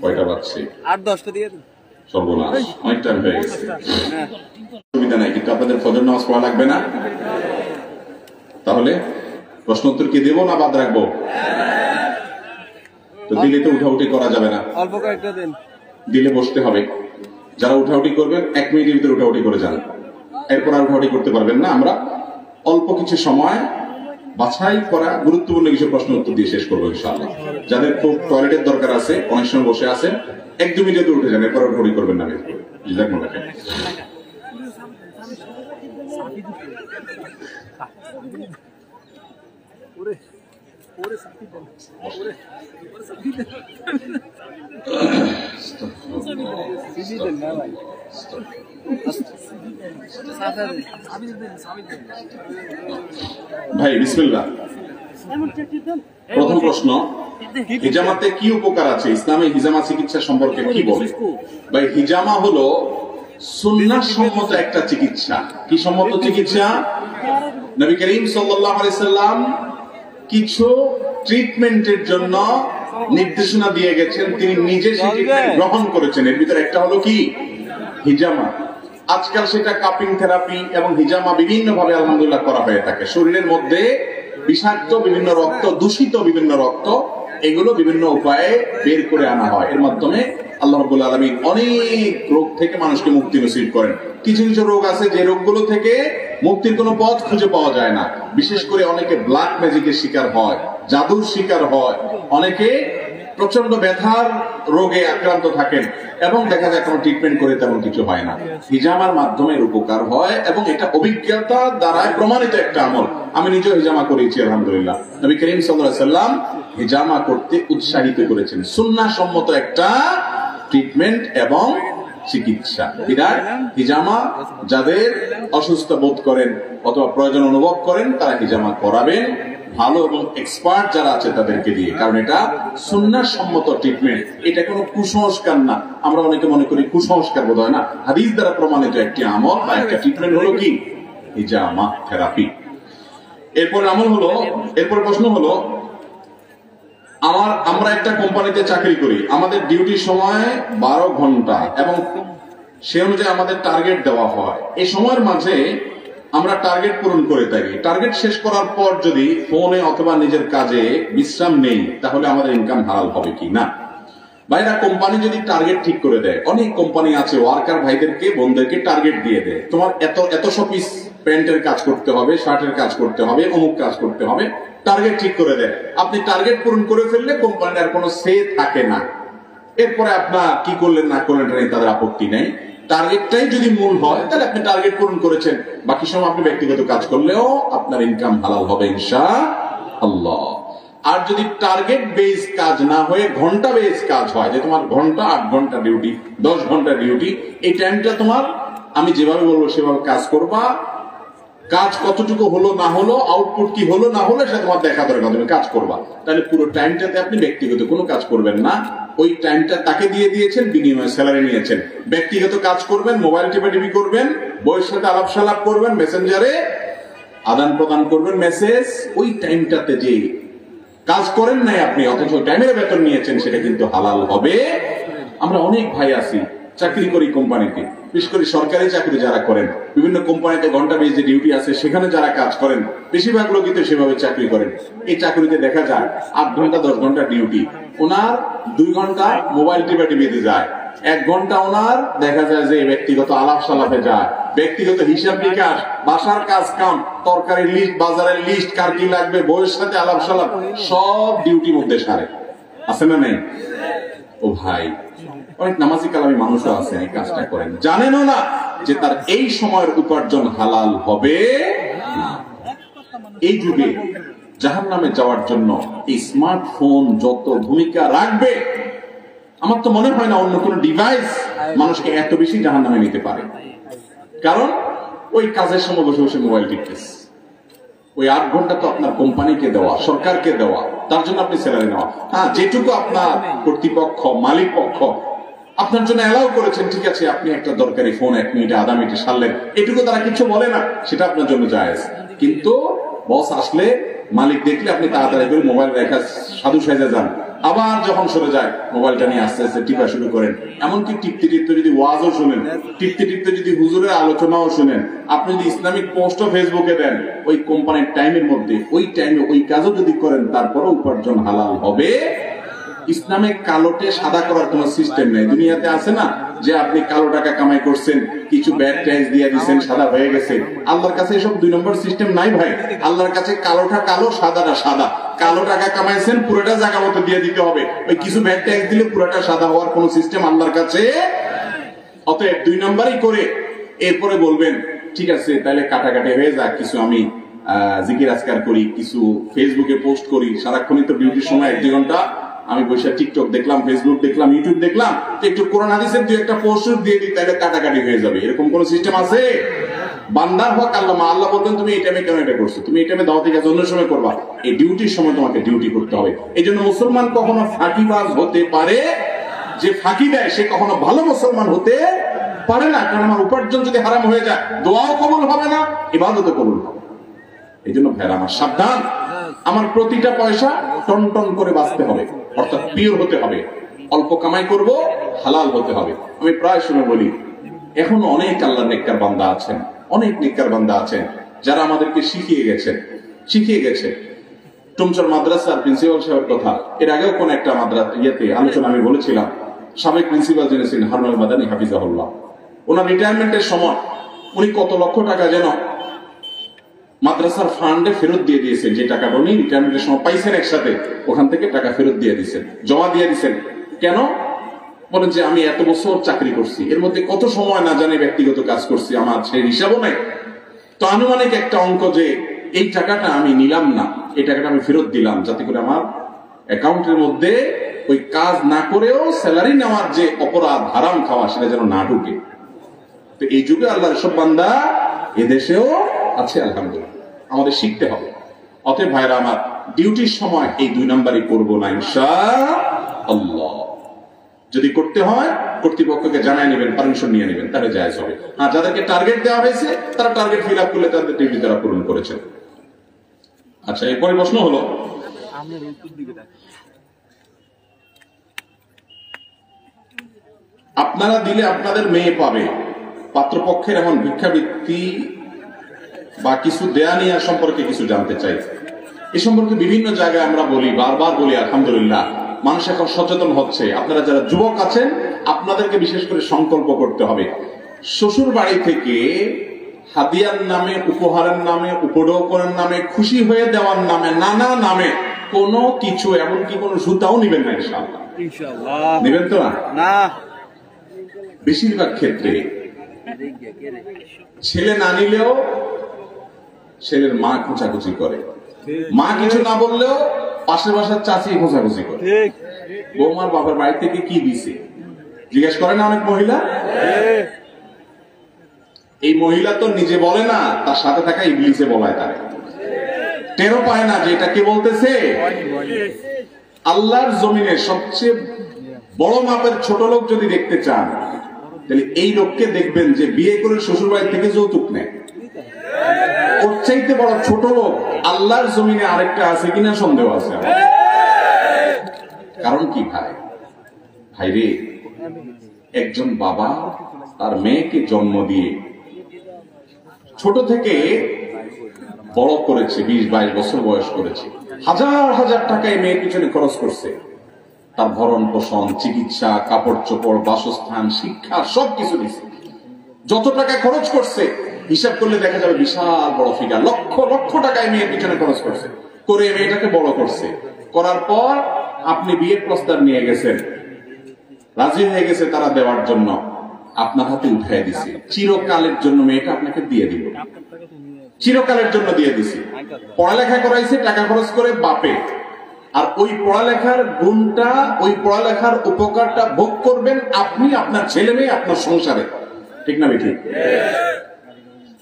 কয়টা বাজছে? 8-10টা দিয়ে দেন। সর্বনাশ, অনেক টাইম হয়ে গেছে। সুবিধা নাই, কিন্তু আপনাদের ফজর নামাজ পড়া লাগবে না? তাহলে প্রশ্ন উত্তর কি দেব না বাদ রাখবো? তো দিলে তো উঠাউঠি করা যাবে না, অল্প কয়েকটা দেন, দিলে বসতে হবে। যারা উঠাউঠি করবেন 1 মিনিটের ভিতরে উঠাউঠি করে যান, এরপর আর উঠাউঠি করতে পারবেন না। আমরা অল্প কিছু সময় বাছাই করা গুরুত্বপূর্ণ কিছু প্রশ্ন উত্তর দিয়ে শেষ করবো ইনশাআল্লাহ। যাদের খুব টয়লেটের দরকার আছে, অনেক সময় বসে আছেন, 1-2 মিনিটে উঠে যান, এরপর উঠাউঠি করবেন না। ভাই বিসমিল্লাহ। প্রথম প্রশ্ন, হিজামাতে কি উপকার আছে? ইসলামে হিজামা চিকিৎসা সম্পর্কে কি বলে? ভাই হিজামা হলো সুন্নাহ সম্মত একটা চিকিৎসা। কি সম্মত চিকিৎসা? নবী করিম সাল্লাল্লাহু আলাইহি সাল্লাম কিছু ট্রিটমেন্টের জন্য নির্দেশনা দিয়ে গেছেন, তিনি নিজে সেই ট্রিটমেন্ট গ্রহণ করেছেন। এর ভিতরে একটা হলো কি? হিজামা। আজকাল সেটা কাপিং থেরাপি এবং হিজামা বিভিন্ন ভাবে আলহামদুলিল্লাহ করা হয়ে থাকে। শরীরের মধ্যে বিষাক্ত বিভিন্ন রক্ত, দূষিত বিভিন্ন রক্ত, এগুলো বিভিন্ন উপায়ে বের করে আনা হয়। এর মাধ্যমে আল্লাহ রাব্বুল আলামিন অনেক রোগ থেকে মানুষকে মুক্তি নসিব করেন। কিছু কিছু রোগ আছে যে রোগগুলো থেকে মুক্তির কোনো পথ খুঁজে পাওয়া যায় না। বিশেষ করে অনেকে ব্ল্যাক ম্যাজিকের শিকার হয়, জাদুর শিকার হয়, অনেকে প্রচন্ড ব্যথার রোগে আক্রান্ত থাকেন এবং দেখা যায় কোনো ট্রিটমেন্ট করে তেমন কিছু হয় না। হিজামার মাধ্যমে উপকার হয় এবং এটা অভিজ্ঞতা দ্বারা প্রমাণিত একটা আমল। আমি নিজেও হিজামা করেছি আলহামদুলিল্লাহ। নবী করিম সাল্লাল্লাহু আলাইহি সাল্লাম হিজামা করতে উৎসাহিত করেছেন। সুন্নাহ সম্মত একটা ট্রিটমেন্ট এবং চিকিৎসা। বিধায় হিজামা যাদের অসুস্থ বোধ করেন অথবা প্রয়োজন অনুভব করেন তারা হিজামা করাবেন। ভালো এবং এক্সপার্ট যারা আছে তাদেরকে দিয়ে, কারণ এটা সুন্নাহ সম্মত ট্রিটমেন্ট, এটা কোনো কুসংস্কার না। আমরা অনেকে মনে করি কুসংস্কার বোধ হয় না, হাদিস দ্বারা প্রমাণিত একটি আমল বা একটা ট্রিটমেন্ট হলো কি হিজামা থেরাপি। এরপর আমল হলো, এরপর প্রশ্ন হলো, আমরা একটা কোম্পানিতে চাকরি করি, আমাদের ডিউটির সময় 12 ঘন্টা এবং সে অনুযায়ী আমাদের টার্গেট দেওয়া হয়। এই সময়ের মাঝে আমরা টার্গেট পূরণ করে থাকি। টার্গেট শেষ করার পর যদি ফোনে অথবা নিজের কাজে বিশ্রাম নেই, তাহলে আমাদের ইনকাম হালাল হবে কি না? ভাইরা, কোম্পানি যদি টার্গেট ঠিক করে দেয়, অনেক কোম্পানি আছে ওয়ার্কার ভাইদেরকে বোনদেরকে টার্গেট দিয়ে দেয়, তোমার এতশো পিস প্যান্টের কাজ করতে হবে, শার্টের কাজ করতে হবে, অমুক কাজ করতে হবে, টার্গেট ঠিক করে দেয়। আপনি টার্গেট পূরণ করে ফেললে কোম্পানির আর কোনো সে থাকে না। এরপরে আপনার কি করলেন না করলেন তাদের আপত্তি নেই। টার্গেটটাই যদি মূল হয় তাহলে আপনি টার্গেট পূরণ করেছেন, বাকি সময় আপনি ব্যক্তিগত কাজ করলেও আপনার ইনকাম হালাল হবে ইনশাআল্লাহ। আর যদি টার্গেট বেস কাজ না হয়ে ঘন্টা বেস কাজ হয়, যে তোমার ঘন্টা 8 ঘন্টা ডিউটি, 10 ঘন্টা ডিউটি, এই টাইমটা তোমার আমি যেভাবে বলবো সেভাবে কাজ করবা, কাজ কতটুকু হলো না হলো, আউটপুট কি হলো না হলো সেটা তোমার দেখা দরকার, তুমি কাজ করবা। তাহলে পুরো টাইমটাতে আপনি ব্যক্তিগত কোনো কাজ করবেন না, ওই টাইমটা তাকে দিয়ে দিয়েছেন, বিনিময়ে স্যালারি নিয়েছেন। ব্যক্তিগত কাজ করবেন, মোবাইল টিপাটিপি করবেন, বইয়ের সাথে আলাপ সালাপ করবেন, মেসেঞ্জারে আদান প্রদান করবেন মেসেজ। ওই টাইমটাতে যে কাজ করেন নাই আপনি, অথচ টাইমের বেতন নিয়েছেন, সেটা কিন্তু হালাল হবে। আমরা অনেক ভাই আছি চাকরি করি কোম্পানিতে, বিশেষ করে সরকারি চাকরি যারা করেন, বিভিন্ন কোম্পানিতে ঘন্টা বেজ যে ডিউটি আছে সেখানে যারা কাজ করেন, বেশিরভাগ লোক কিন্তু সেভাবে চাকরি করেন। এই চাকরিতে দেখা যায় 8 ঘন্টা 10 ঘন্টা ডিউটি, ওনার 2 ঘন্টা মোবাইল টিপাটিপিতে যায়, 1 ঘন্টা ওনার দেখা যায় যে ব্যক্তিগত আলাপ সালাপে যায়, ব্যক্তিগত হিসাব নিকাশ, বাসার কাজ কাম, তরকারির লিস্ট, বাজারের লিস্ট, কার কি লাগবে, বইয়ের সাথে আলাপ সালাপ, সব ডিউটির মধ্যে সারে। আছে না নাই? ও ভাই, অনেক নামাজি কালামী মানুষও আছে এই কাজটা করেন, জানেনও না যে তার এই সময়ের উপার্জন হালাল হবে না। এই যুগে জাহান্নামে যাওয়ার জন্য এই স্মার্টফোন যত ভূমিকা রাখবে, আমার তো মনে হয় না অন্য কোন ডিভাইস মানুষকে এত বেশি জাহান্নামে নিতে পারে। কারণ ওই কাজের সময় বসে বসে মোবাইল টিপতেছে, ওই 8 ঘন্টা তো আপনার কোম্পানিকে দেওয়া, সরকারকে দেওয়া, তার জন্য আপনি স্যালারি নেওয়া। হ্যাঁ, যেটুকু আপনার কর্তৃপক্ষ, মালিক পক্ষ আপনার জন্য অ্যালাউ করেছেন, ঠিক আছে, আপনি একটা দরকারি ফোন 1 মিনিটে, আধা মিনিটে সারলেন, এটুকু তারা কিছু বলে না, সেটা আপনার জন্য জায়েজ। কিন্তু বস আসলে, মালিক দেখলে আপনি তাড়াতাড়ি করে মোবাইল রেখা সাধু সাইজে যান, আবার যখন সরে যায় মোবাইলটা নিয়ে আস্তে আস্তে টিপা শুরু করেন। এমনকি টিপতে টিপতে যদি ওয়াজও শুনেন, টিপতে টিপতে যদি হুজুরের আলোচনাও শুনেন, আপনি যদি ইসলামিক পোস্টও ফেসবুকে দেন, ওই কোম্পানির টাইমের মধ্যে ওই টাইমে ওই কাজও যদি করেন, তারপরও উপার্জন হালাল হবে। ইসলামে কালোটে সাদা করার কোন সিস্টেম নেই। দুনিয়াতে আছে না যে আপনি কালো টাকা কামাই করছেন, কিছু ব্যাড ট্যাক্স দিয়ে দিচ্ছেন, সাদা হয়ে গেছে। আল্লাহর কাছে এসব 2 নম্বর সিস্টেম নাই ভাই। আল্লাহর কাছে কালোটা কালো, সাদাটা সাদা। কালো টাকা কামাইছেন, পুরোটা জায়গা মতো দিয়ে দিতে হবে, ওই কিছু ব্যাড ট্যাক্স দিলে পুরোটা সাদা হওয়ার কোন সিস্টেম আল্লাহর কাছে। অতএব 2 নম্বরই করে এরপরে বলবেন ঠিক আছে তাহলে কাটাকাটি হয়ে যাক, কিছু আমি জিকির আজকার করি, কিছু ফেসবুকে পোস্ট করি, সারাক্ষণই তো ডিউটির সময় 1-2 ঘন্টা আমি বসে টিকটক দেখলাম, ফেসবুক দেখলাম, ইউটিউব দেখলাম, একটু কোরআন হাদিসের 2-1টা পোস্ট দিয়ে দিই, তাহলে কাটাকাটি হয়ে যাবে। এরকম কোন সিস্টেম আছে? বান্দার হক আল্লাহ, আল্লাহ বলবেন তুমি এই টাইমে কেন এটা করছো, তুমি এই টাইমে দাওয়াতি কাজ অন্য সময় করবা, এই ডিউটির সময় তোমাকে ডিউটি করতে হবে। এই জন্য মুসলমান কখনো ফাঁকিবাজ হতে পারে, যে ফাঁকি দেয় সে কখনো ভালো মুসলমান হতে পারে না। কারণ আমার উপার্জন যদি হারাম হয়ে যায়, দোয়াও কবুল হবে না, ইবাদতও কবুল হবে। এই জন্য ভাইরা আমার সাবধান, আমার প্রতিটা পয়সা টন টন করে বাঁচতে হবে, অর্থাৎ পিওর হতে হবে, অল্প কামাই করব, হালাল হতে হবে। আমি প্রায় শুনে বলি, এখনো অনেক আল্লাহর নেককার বান্দা আছেন, অনেক নেককার বান্দা আছেন যারা আমাদেরকে শিখিয়ে গেছে। টুমচর মাদ্রাসার প্রিন্সিপাল সাহেবের কথা এর আগেও কোন একটা আলোচনা আমি বলেছিলাম। সাবেক প্রিন্সিপাল যিনি ছিলেন হারুন আল মাদানী হাফিজাহুল্লাহ, ওনার রিটায়ারমেন্টের সময় উনি কত লক্ষ টাকা যেন মাদ্রাসার ফান্ডে ফেরত দিয়ে দিয়েছেন, যে টাকাটা উনি রিটায়ারমেন্টের সময় পাইছেন একসাথে, ওখান থেকে টাকা ফেরত দিয়ে দিয়েছেন, জমা দিয়ে দিয়েছেন। কেন? বলেন যে আমি এত বছর চাকরি করছি, এর মধ্যে কত সময় না জানি ব্যক্তিগত কাজ করছি, আমার সেই হিসাবও নাই, তো আনুমানিক একটা অঙ্ক যে এই টাকাটা আমি নিলাম না, এই টাকাটা আমি ফেরত দিলাম, যাতে করে আমার অ্যাকাউন্টের মধ্যে ওই কাজ না করেও স্যালারি নেওয়ার যে অপরাধ, হারাম খাওয়া, সেটা যেন না ঢুকে। তো এই যুগে আল্লাহর সব বান্দা এদেশেও আছে, আলহামদুলিল্লাহ। আমাদের শিখতে হবে, অতএব ভাইরা আমার, ডিউটির সময় এই 2 নাম্বারই করবো না ইনশাআল্লাহ। যদি করতে হয় কর্তৃপক্ষকে জানায় নেবেন, পারমিশন নিয়ে নেবেন, তাহলে জায়েজ হবে। আর যাদেরকে টার্গেট দেওয়া হয়েছে তারা টার্গেট ফিল আপ করলে তাদের ডিউটি তারা পূরণ করেছেন। আচ্ছা, এরপরে প্রশ্ন হলো, আপনারা দিলে আপনাদের মেয়ে পাবে, পাত্রপক্ষের এমন ভিক্ষাবৃত্তি বা কিছু দেয়া নেয়া সম্পর্কে কিছু জানতে চাই। এ সম্পর্কে বিভিন্ন জায়গায় আমরা বলি, বারবার বলি, আলহামদুলিল্লাহ মানুষ এখন সচেতন হচ্ছে। আপনারা যারা যুবক আছেন আপনাদেরকে বিশেষ করে সংকল্প করতে হবে, শ্বশুর বাড়ি থেকে হাদিয়ার নামে, উপহারের নামে, উপঢৌকনের নামে, খুশি হয়ে দেওয়ার নামে, নানা নামে কোনো কিছু, এমনকি কোনো জুতাও নিবেন না ইনশাআল্লাহ। নিবেন তো না? বেশিরভাগ ক্ষেত্রে ছেলে না নিলেও ছেলের মা খোঁচাখুচি করে, মা কিছু না বললেও পাশের বাসার চাচি খোঁচাখুচি করে। বৌমার বাবার বাড়ি থেকে কি দিছে জিজ্ঞেস করে না অনেক মহিলা? এই মহিলা তো নিজে বলে না, তার সাথে থাকা ইবলিসে বলায়, তারে টেরও পায় না যে এটা কে বলতেছে। আল্লাহর জমিনে সবচেয়ে বড় মাপের ছোট লোক যদি দেখতে চান, তাহলে এই লোককে দেখবেন যে বিয়ে করে শ্বশুর বাড়ি থেকে যৌতুক নেয়। ওর চাইতে বড় ছোট লোক আল্লাহর জমিনে আরেকটা আছে কিনা সন্দেহ আছে। কারণ কি ভাই রে, একজন বাবা তার মেয়েকে জন্ম দিয়ে ছোট থেকে বড় করেছে, 20-22 বছর বয়স করেছে, হাজার হাজার টাকা এই মেয়ের পিছনে খরচ করছে, তার ভরণ পোষণ, চিকিৎসা, কাপড় চোপড়, বাসস্থান, শিক্ষা সবকিছু দিছে। যত টাকা খরচ করছে হিসাব করলে দেখা যাবে বিশাল বড় ফিগার, লক্ষ লক্ষ টাকা এই মেয়ের পিছনে খরচ করছে, করে মেয়েটাকে বড় করছে। করার পর আপনি বিয়ের প্রস্তাব নিয়ে গেছেন, রাজি হয়ে গেছে তারা দেওয়ার জন্য, আপনার হাতে উঠাই দিছে, চিরকালের জন্য মেয়েটা আপনাকে দিয়ে দিল, চিরকালের জন্য দিয়ে দিছে। পড়ালেখা করাইছে টাকা খরচ করে বাপে, আর ওই পড়ালেখার গুণটা, ওই পড়ালেখার উপকারটা ভোগ করবেন আপনি, আপনার ছেলে মেয়ে, আপনার সংসারে, ঠিক না বেঠিক?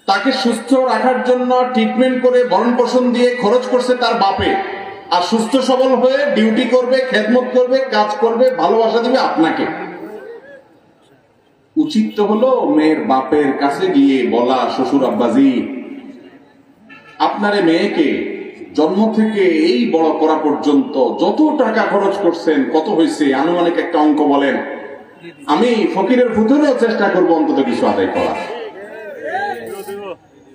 তাকে সুস্থ রাখার জন্য ট্রিটমেন্ট করে ভরণ পোষণ দিয়ে খরচ করছে তার বাপে, আর সুস্থ সবল হয়ে ডিউটি করবে, খেদমত করবে, কাজ করবে, ভালোবাসা দিবে আপনাকে। উচিত তো হলো মেয়ের বাপের কাছে গিয়ে বলা, শ্বশুর আব্বাজি আপনারে মেয়েকে জন্ম থেকে এই বড় করা পর্যন্ত যত টাকা খরচ করছেন, কত হয়েছে আনুমানিক একটা অঙ্ক বলেন, আমি ফকিরের ফুতুরেও চেষ্টা করবো অন্তত কিছু আদায় করা।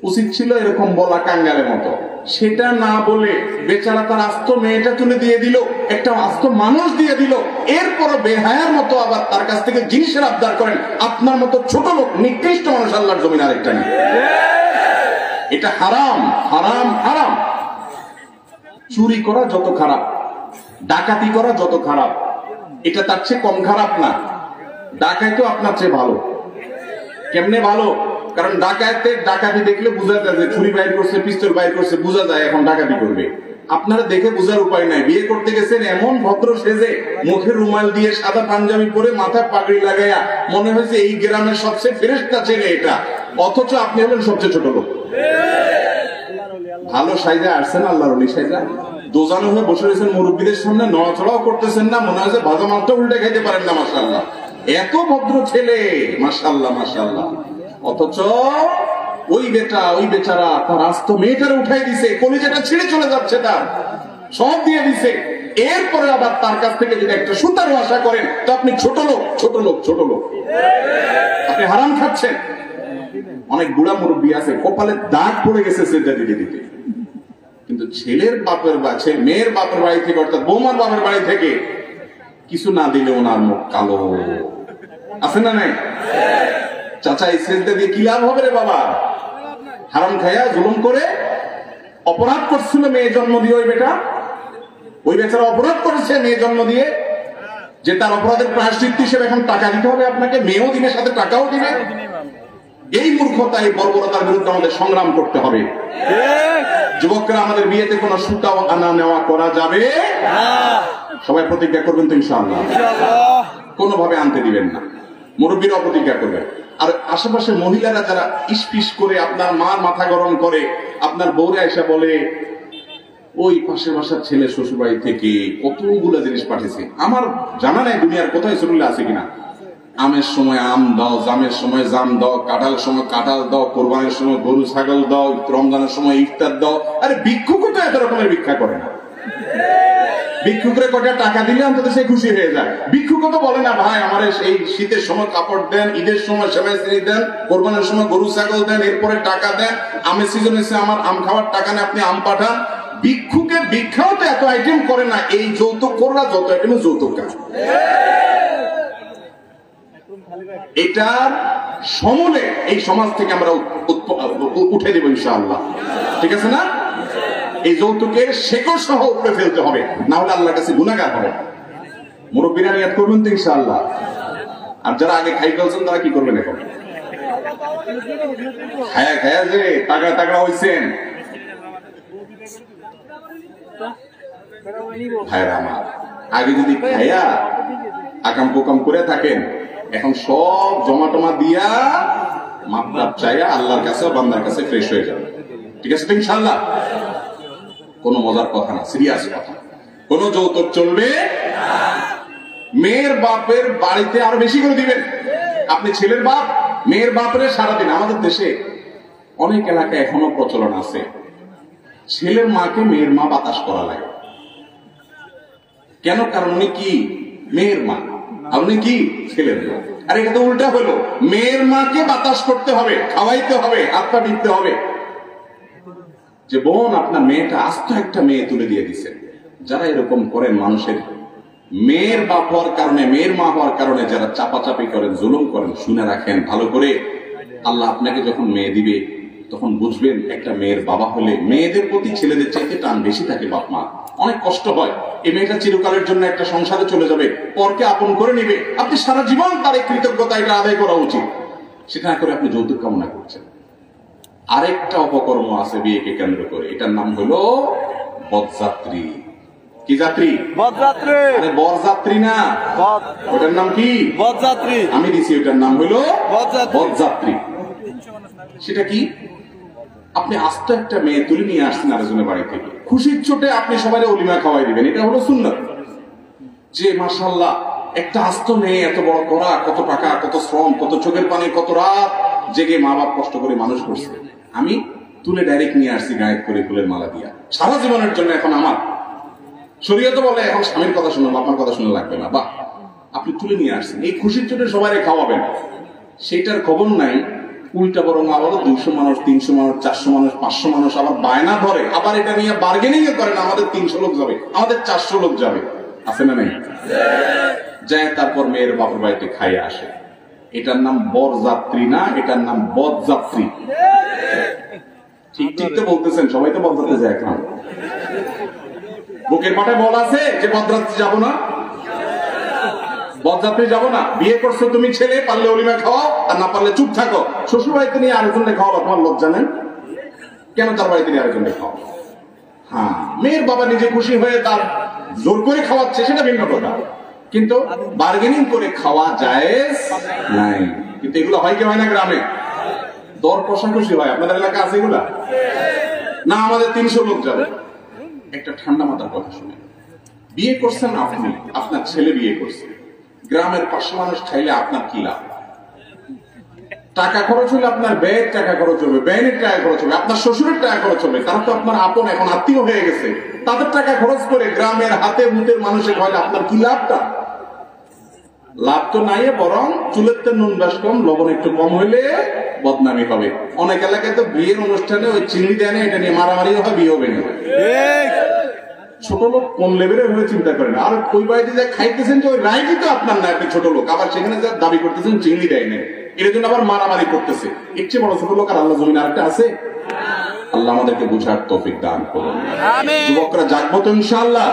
উচিত ছিল এরকম বলা, কাঙ্গালের মতো। সেটা না বলে বেচারা তার আস্ত মেয়েটা তুলে দিয়ে দিল, একটা আস্ত মানুষ দিয়ে দিল, এরপরও বেহায়ার মতো আবার তার কাছ থেকে জিনিসের আবদার করেন। আপনার মতো ছোট লোক, নিকৃষ্ট মানুষ আল্লাহর জমিন আরেকটা নেই। এটা হারাম, হারাম, হারাম। চুরি করা যত খারাপ, ডাকাতি করা যত খারাপ, এটা তার চেয়ে কম খারাপ না। ডাকাই তো আপনার চেয়ে ভালো। কেমনে ভালো? কারণ ডাকাতের ডাকাতি দেখলে বোঝা যায় যে ছুরি বাইর করছে, পিস্তল বাইর করছে, বোঝা যায় এখন ডাকাতি করবে। আপনারা দেখে বোঝার উপায় নাই। বিয়ে করতে গেছেন এমন ভদ্র সেজে, মুখে রুমাল দিয়ে, সাদা পাঞ্জাবি পরে, মাথায় পাগড়ি লাগাইয়া, মনে হয়েছে এই গ্রামের সবচেয়ে ফেরেশতা ছেলে এটা, অথচ আপনি হলেন সবচেয়ে ছোট লোক। ভালো সাইজা আসছেন, আল্লাহর ওলি সাইজা দোজানো হয়ে বসে রয়েছেন মুরব্বীদের সামনে, নড়াচড়াও করতেছেন না, মনে হয় ভাজা মাছটা উল্টে খাইতে পারেন না। মাশাআল্লাহ, এত ভদ্র ছেলে, মাশাআল্লাহ, মাশাআল্লাহ। অথচ ওই বেচারা তার আস্ত মেয়েটারে উঠাই দিছে, কলিজাটা ছিঁড়ে চলে যাচ্ছে, তার সব দিয়ে দিছে। এরপরে আবার তার কাছ থেকে যদি একটা সুতারও আশা করেন, তো আপনি ছোট লোক, ছোট লোক, ছোট লোক, আপনি হারাম খাচ্ছেন। অনেক বুড়া মুরব্বী আছে, কপালে দাগ পড়ে গেছে সেজদা দিতে দিতে, কিন্তু ছেলের বাপের মেয়ের বাপের বাড়ি থেকে, অর্থাৎ বৌমার বাপের বাড়ি থেকে কিছু না দিলে ওনার মুখ কালো। আছে না নাই? চাচা এই সেজদা দিয়ে কি লাভ হবে রে বাবা? হারাম খায়া জুলুম করে অপরাধ করছিল মেয়ে জন্ম দিয়ে। ওই বেচারা অপরাধ করেছে মেয়ে জন্ম দিয়ে, যে তার অপরাধের প্রায়শ্চিত্ত হিসেবে এখন টাকা দিতে হবে আপনাকে, মেয়েও দিবে, সাথে টাকাও দিবে। এই মূর্খতা, এই বর্বরতার বিরুদ্ধে আমাদের সংগ্রাম করতে হবে। যুবকরা, আমাদের বিয়েতে কোনো সুতাও আনা নেওয়া করা যাবে না। সবাই প্রতিজ্ঞা করবেন তো ইনশাআল্লাহ? কোনোভাবে আনতে দিবেন না। মুরব্বীরা প্রতিজ্ঞা করবেন। আর আশেপাশে মহিলারা যারা ইসপিস করে আপনার মার মাথা গরম করে, আপনার বউরে এসে বলে ওই পাশের বাসার ছেলে শ্বশুর বাড়ি থেকে কতগুলো জিনিস পাঠিয়েছে, আমার জানা নাই দুনিয়ার কোথায় চলে আছে কিনা। আমের সময় আম দাও, জামের সময় জাম দাও, কাঁঠালের সময় কাঁঠাল দাও, কোরবানির সময় গরু ছাগল দাও, রমজানের সময় ইফতার দাও। আরে ভিক্ষুকও তো এত রকমের ভিক্ষা করে না। ভিক্ষুকরে কটা টাকা দিলে অন্তত সে খুশি হয়ে যায়। ভিক্ষুকও তো বলে না ভাই আমার এই শীতের সময় কাপড় দেন, ঈদের সময় সেমাই চিনি দেন, কোরবানির সময় গরু ছাগল দেন, এরপরে টাকা দেন, আমের সিজন এসে আমার আম খাওয়ার টাকা নেই, আপনি আম পাঠান। ভিক্ষুকে ভিক্ষাও তো এত আইটেম করে না, এই যৌতুক করলা যত আইটেমে যৌতুক কাজ। এটার সমূলে এই সমাজ থেকে আমরা উঠে দেব ইনশাআল্লাহ, ঠিক আছে না? এই যৌতুকের শেকড় সহ উপরে ফেলতে হবে, না হলে আল্লাহর কাছে গুনাহগার হবে। মুরব্বীরা নিয়ত করবেন তো ইনশাআল্লাহ। আর যারা আগে খাই ফেলছেন তারা কি করবেন এখন? খায়া খায়া যে তাগড়া তাগড়া হইছেন, ভাইরা আমার, আগে যদি খায়া আকাম পোকাম করে থাকেন, এখন সব জমা টমা দিয়া মাপদাপ চাইয়া আল্লাহর কাছে বান্দার কাছে ফ্রেশ হয়ে যাবে, ঠিক আছে তো ইনশাআল্লাহ? কোন মজার কথা না, সিরিয়াস কথা। কোন যৌতুক চলবে না। মেয়ের বাপের বাড়িতে আরো বেশি করে দিবেন। আপনি ছেলের বাপ, মেয়ের বাপরে সারাদিন, আমাদের দেশে অনেক এলাকায় এখনো প্রচলন আছে, ছেলের মাকে মেয়ের মা বাতাস করা লাগে। কেন? কারণ উনি কি মেয়ের মা, আর উনি কি ছেলের মা। আর এটা তো উল্টা হলো, মেয়ের মাকে বাতাস করতে হবে, খাওয়াইতে হবে, হাত পা দিতে হবে। যে বোন আপনার মেয়েটা আস্ত একটা মেয়ে তুলে দিয়ে দিছে। যারা এরকম করেন, মানুষের মেয়ের বাপ হওয়ার কারণে, মেয়ের মা হওয়ার কারণে যারা চাপাচাপি করেন, জুলুম করেন, শুনে রাখেন ভালো করে, আল্লাহ আপনাকে যখন মেয়ে দিবে তখন বুঝবেন একটা মেয়ের বাবা হলে মেয়েদের প্রতি ছেলেদের চাইতে টান বেশি থাকে। বাপ মা অনেক কষ্ট হয়, এই মেয়েটা চিরকালের জন্য একটা সংসারে চলে যাবে, পরকে আপন করে নিবে, আপনি সারা জীবন তার এই কৃতজ্ঞতা এটা আদায় করা উচিত। সেটা না করে আপনি যৌতুক কামনা করছেন। আরেকটা অপকর্ম আছে বিয়েকে কেন্দ্র করে, এটার নাম হলো বরযাত্রী। কি যাত্রী? বরযাত্রী। আরে বরযাত্রী না, ওটার নাম কি? বরযাত্রী। আমি দিছি ওটার নাম হলো বরযাত্রী। সেটা কি? আপনি আস্ত একটা মেয়ে তুলে নিয়ে আসছেন আরেকজনের বাড়ি থেকে, খুশির চোটে আপনি সবাই অলিমা খাওয়াই দিবেন, এটা হলো সুন্নাত। যে মাশাআল্লাহ একটা আস্ত মেয়ে, এত বড় করা, কত টাকা, কত শ্রম, কত চোখের পানি, কত রাত জেগে মা বাপ কষ্ট করে মানুষ করছে, আমি তুলে ডাইরেক্ট নিয়ে আসছি গায়ে করে ফুলের মালা দিয়া, সারা জীবনের জন্য এখন আমার। শরীয়ত বলে এখন স্বামীর কথা শুনলাম, আপনার কথা শুনে লাগবে না। বাহ, আপনি তুলে নিয়ে আসছেন, এই খুশির চোটে সবাই খাওয়াবেন, সেটার খবর নাই। উল্টা বরং আবারও 200 মানুষ, 300 মানুষ, 400 মানুষ, 500 মানুষ আবার বায়না ধরে, আবার এটা নিয়ে বার্গেনিং করেন, আমাদের 300 লোক যাবে, আমাদের 400 লোক যাবে, আছে না নেই? যায় তারপর মেয়ের বাপের বাড়িতে খাইয়ে আসে। এটার নাম বরযাত্রী না, এটার নাম বদযাত্রী। ঠিক ঠিক তো বলতেছেন, সবাই তো বদযাত্রী যায় এখন। বুকের পাটায় বল আছে যে বদযাত্রী যাবো না, বরযাত্রী যাবো না। বিয়ে করছো তুমি ছেলে, পারলে অলিমা খাওয়াও, আর না পারলে চুপ থাকো। শ্বশুর বাড়িতে নিয়ে আরেকজনকে খাওয়াবো, তোমার লজ্জা নেই? কেন তার বাড়িতে নিয়ে আরেকজনকে খাওয়া? হ্যাঁ, মেয়ের বাবা নিজে খুশি হয়ে তার জোর করে খাওয়াচ্ছে, সেটা ভিন্ন কথা, কিন্তু বার্গেনিং করে খাওয়া জায়েজ নাই। কিন্তু এগুলো হয় কি হয় না গ্রামে? দর কষাকষি হয়। আপনাদের এলাকা আছে এগুলা? না, আমাদের 300 লোক যাবে। একটা ঠান্ডা মাথার কথা শুনে, বিয়ে করছেন আপনি, আপনার ছেলে বিয়ে করছে, গ্রামের 500 মানুষ খাইলে আপনার কি লাভ? টাকা খরচ হলে আপনার ব্যয়ের টাকা খরচ হবে, ব্যয়ের টাকা খরচ হবে, আপনার শ্বশুরের টাকা খরচ হবে, তারা তো আপনার আপন, এখন আত্মীয় হয়ে গেছে, তাদের টাকা খরচ করে গ্রামের হাতে মুতের মানুষের খাইলে আপনার কি লাভটা? লাভ তো নাই, বরং চুলের তে নুন বেশ কম, লবণ একটু কম হইলে বদনামি হবে। অনেক এলাকায় তো বিয়ের অনুষ্ঠানে ওই চিংড়ি দেয় না, এটা নিয়ে মারামারি হয়, বিয়ে হবে না। ছোট লোক কোন লেভেলের হয়ে চিন্তা করেন। আর ওই বাড়িতে যা খাইতেছেন যে ওই রাইটই তো আপনার না, আপনি ছোট লোক, আবার সেখানে যা দাবি করতেছেন চিংড়ি দেয় না, এর জন্য আবার মারামারি করতেছে। এর চেয়ে বড় ছোট লোক আর আল্লাহ জমিন আরেকটা আছে? আল্লাহ আমাদেরকে বুঝার তৌফিক দান করুন। যুবকরা জাগবো তো ইনশাআল্লাহ,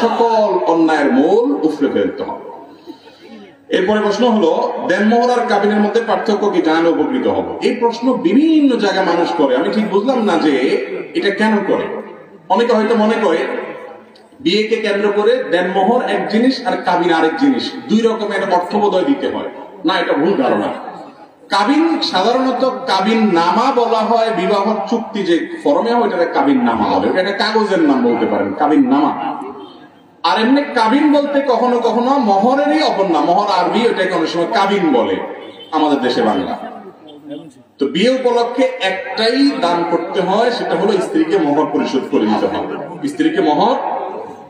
সকল অন্যায়ের মূল উফরে ফেলতে হবে। এরপরে প্রশ্ন হলো, দেনমোহর আর কাবিনের মধ্যে পার্থক্য কি জানলে উপকৃত হবো। এই প্রশ্ন বিভিন্ন জায়গায় মানুষ করে, আমি ঠিক বুঝলাম না যে এটা কেন করে। অনেকে হয়তো মনে করে বিয়েকে কেন্দ্র করে দেনমোহর এক জিনিস আর কাবিন আরেক জিনিস, দুই রকমের অর্থবোধয় দিতে হয়। না, এটা ভুল ধারণা। কাবিন সাধারণত কাবিন নামা বলা হয় বিবাহ চুক্তি যে ফরমে হয় ওটা কাবিন নামা বলে, ওটা একটা কাগজের নাম বলতে পারেন কাবিন নামা। আর এমনি কাবিন বলতে কখনো কখনো মহরেরই অপর নাম, মহর আরবি, ওটাকে অনেক সময় কাবিন বলে আমাদের দেশে বাংলা। তো বিয়ে উপলক্ষে একটাই দান করতে হয়, সেটা হলো স্ত্রীকে মোহর পরিশোধ করে দিতে হয়, স্ত্রীকে মোহর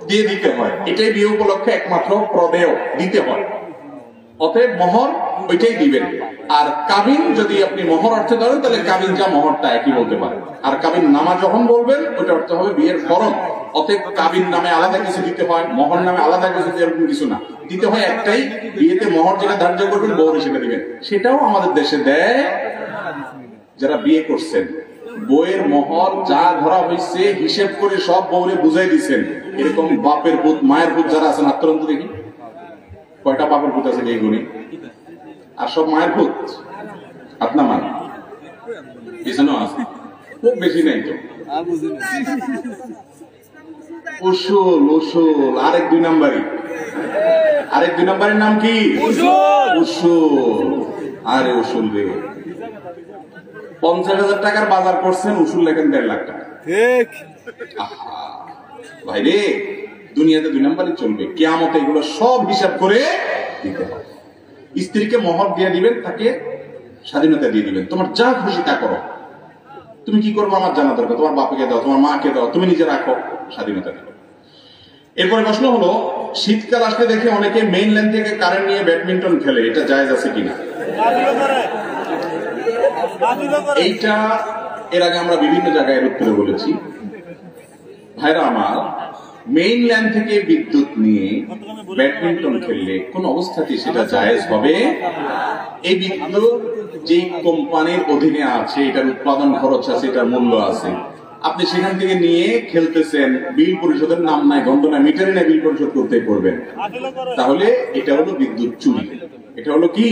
দিয়ে দিতে হয়। এটাই বিয়ে উপলক্ষে একমাত্র প্রদেয় দিতে হয়, অতএব মোহর ওইটাই দিবেন। আর কাবিন যদি আপনি মোহর অর্থে ধরেন তাহলে কাবিন যা মোহরটা একই বলতে পারেন। আর কাবিন নামা যখন বলবেন ওইটা অর্থ হবে বিয়ের ফরম। অতএব কাবিন নামে আলাদা কিছু দিতে হয়, মোহর নামে আলাদা কিছু, এরকম কিছু না, দিতে হয় একটাই। বিয়েতে মোহর যেটা ধার্য করবেন বউরে সেটা দিবেন। সেটাও আমাদের দেশে দেয় যারা বিয়ে করছেন, বইয়ের মোহর যা ধরা হয়েছে হিসেব করে সব বউরে বুঝাই দিচ্ছেন। এরকম বাপের ভূত মায়ের ভূত যারা আছেন আত্মরন্ত দেখি কয়টা বাপের ভূত আছে এই গুণী, আর সব মায়ের ভূত আপনার মান পিছনেও আছে, খুব বেশি নাই তো। উসুল উসুল আরেক 2 নাম্বারই, আরেক 2 নাম্বারের নাম কি? উসুল। আরে উসুল রে, 50,000 টাকার বাজার করছেন, উসুল লেখেন 1.5 লাখ টাকা। ঠিক ভাই রে, দুনিয়াতে 2 নাম্বারই চলবে, কিয়ামতে এগুলো সব হিসাব করে দিতে হবে। স্ত্রীকে মোহর দিয়ে দিবেন, তাকে স্বাধীনতা দিয়ে দিবেন, তোমার যা খুশি তা করো, তুমি কি করবো আমার জানা দরকার, তোমার বাপকে দাও, তোমার মাকে দাও, তুমি নিজে রাখো, স্বাধীনতা দিবে। এরপরে প্রশ্ন হলো, শীতকাল আসলে দেখে অনেকে মেইন লাইন থেকে কারেন্ট নিয়ে ব্যাডমিন্টন খেলে, এটা জায়েজ আছে কিনা? এইটা এর আগে আমরা বিভিন্ন জায়গায় উত্তরে বলেছি। ভাইরা আমার, মেইন লাইন থেকে বিদ্যুৎ নিয়ে ব্যাডমিন্টন খেললে কোন অবস্থাতে সেটা জায়েজ হবে? এই বিদ্যুৎ যে কোম্পানির অধীনে আছে, এটার উৎপাদন খরচ আছে, এটার মূল্য আছে, আপনি সেখান থেকে নিয়ে খেলতেছেন, বিল পরিশোধের নাম নাই, গন্ধ নাই, মিটারে না বিল পরিশোধ করতে করবেন, তাহলে এটা হলো বিদ্যুৎ চুরি। এটা হলো কি?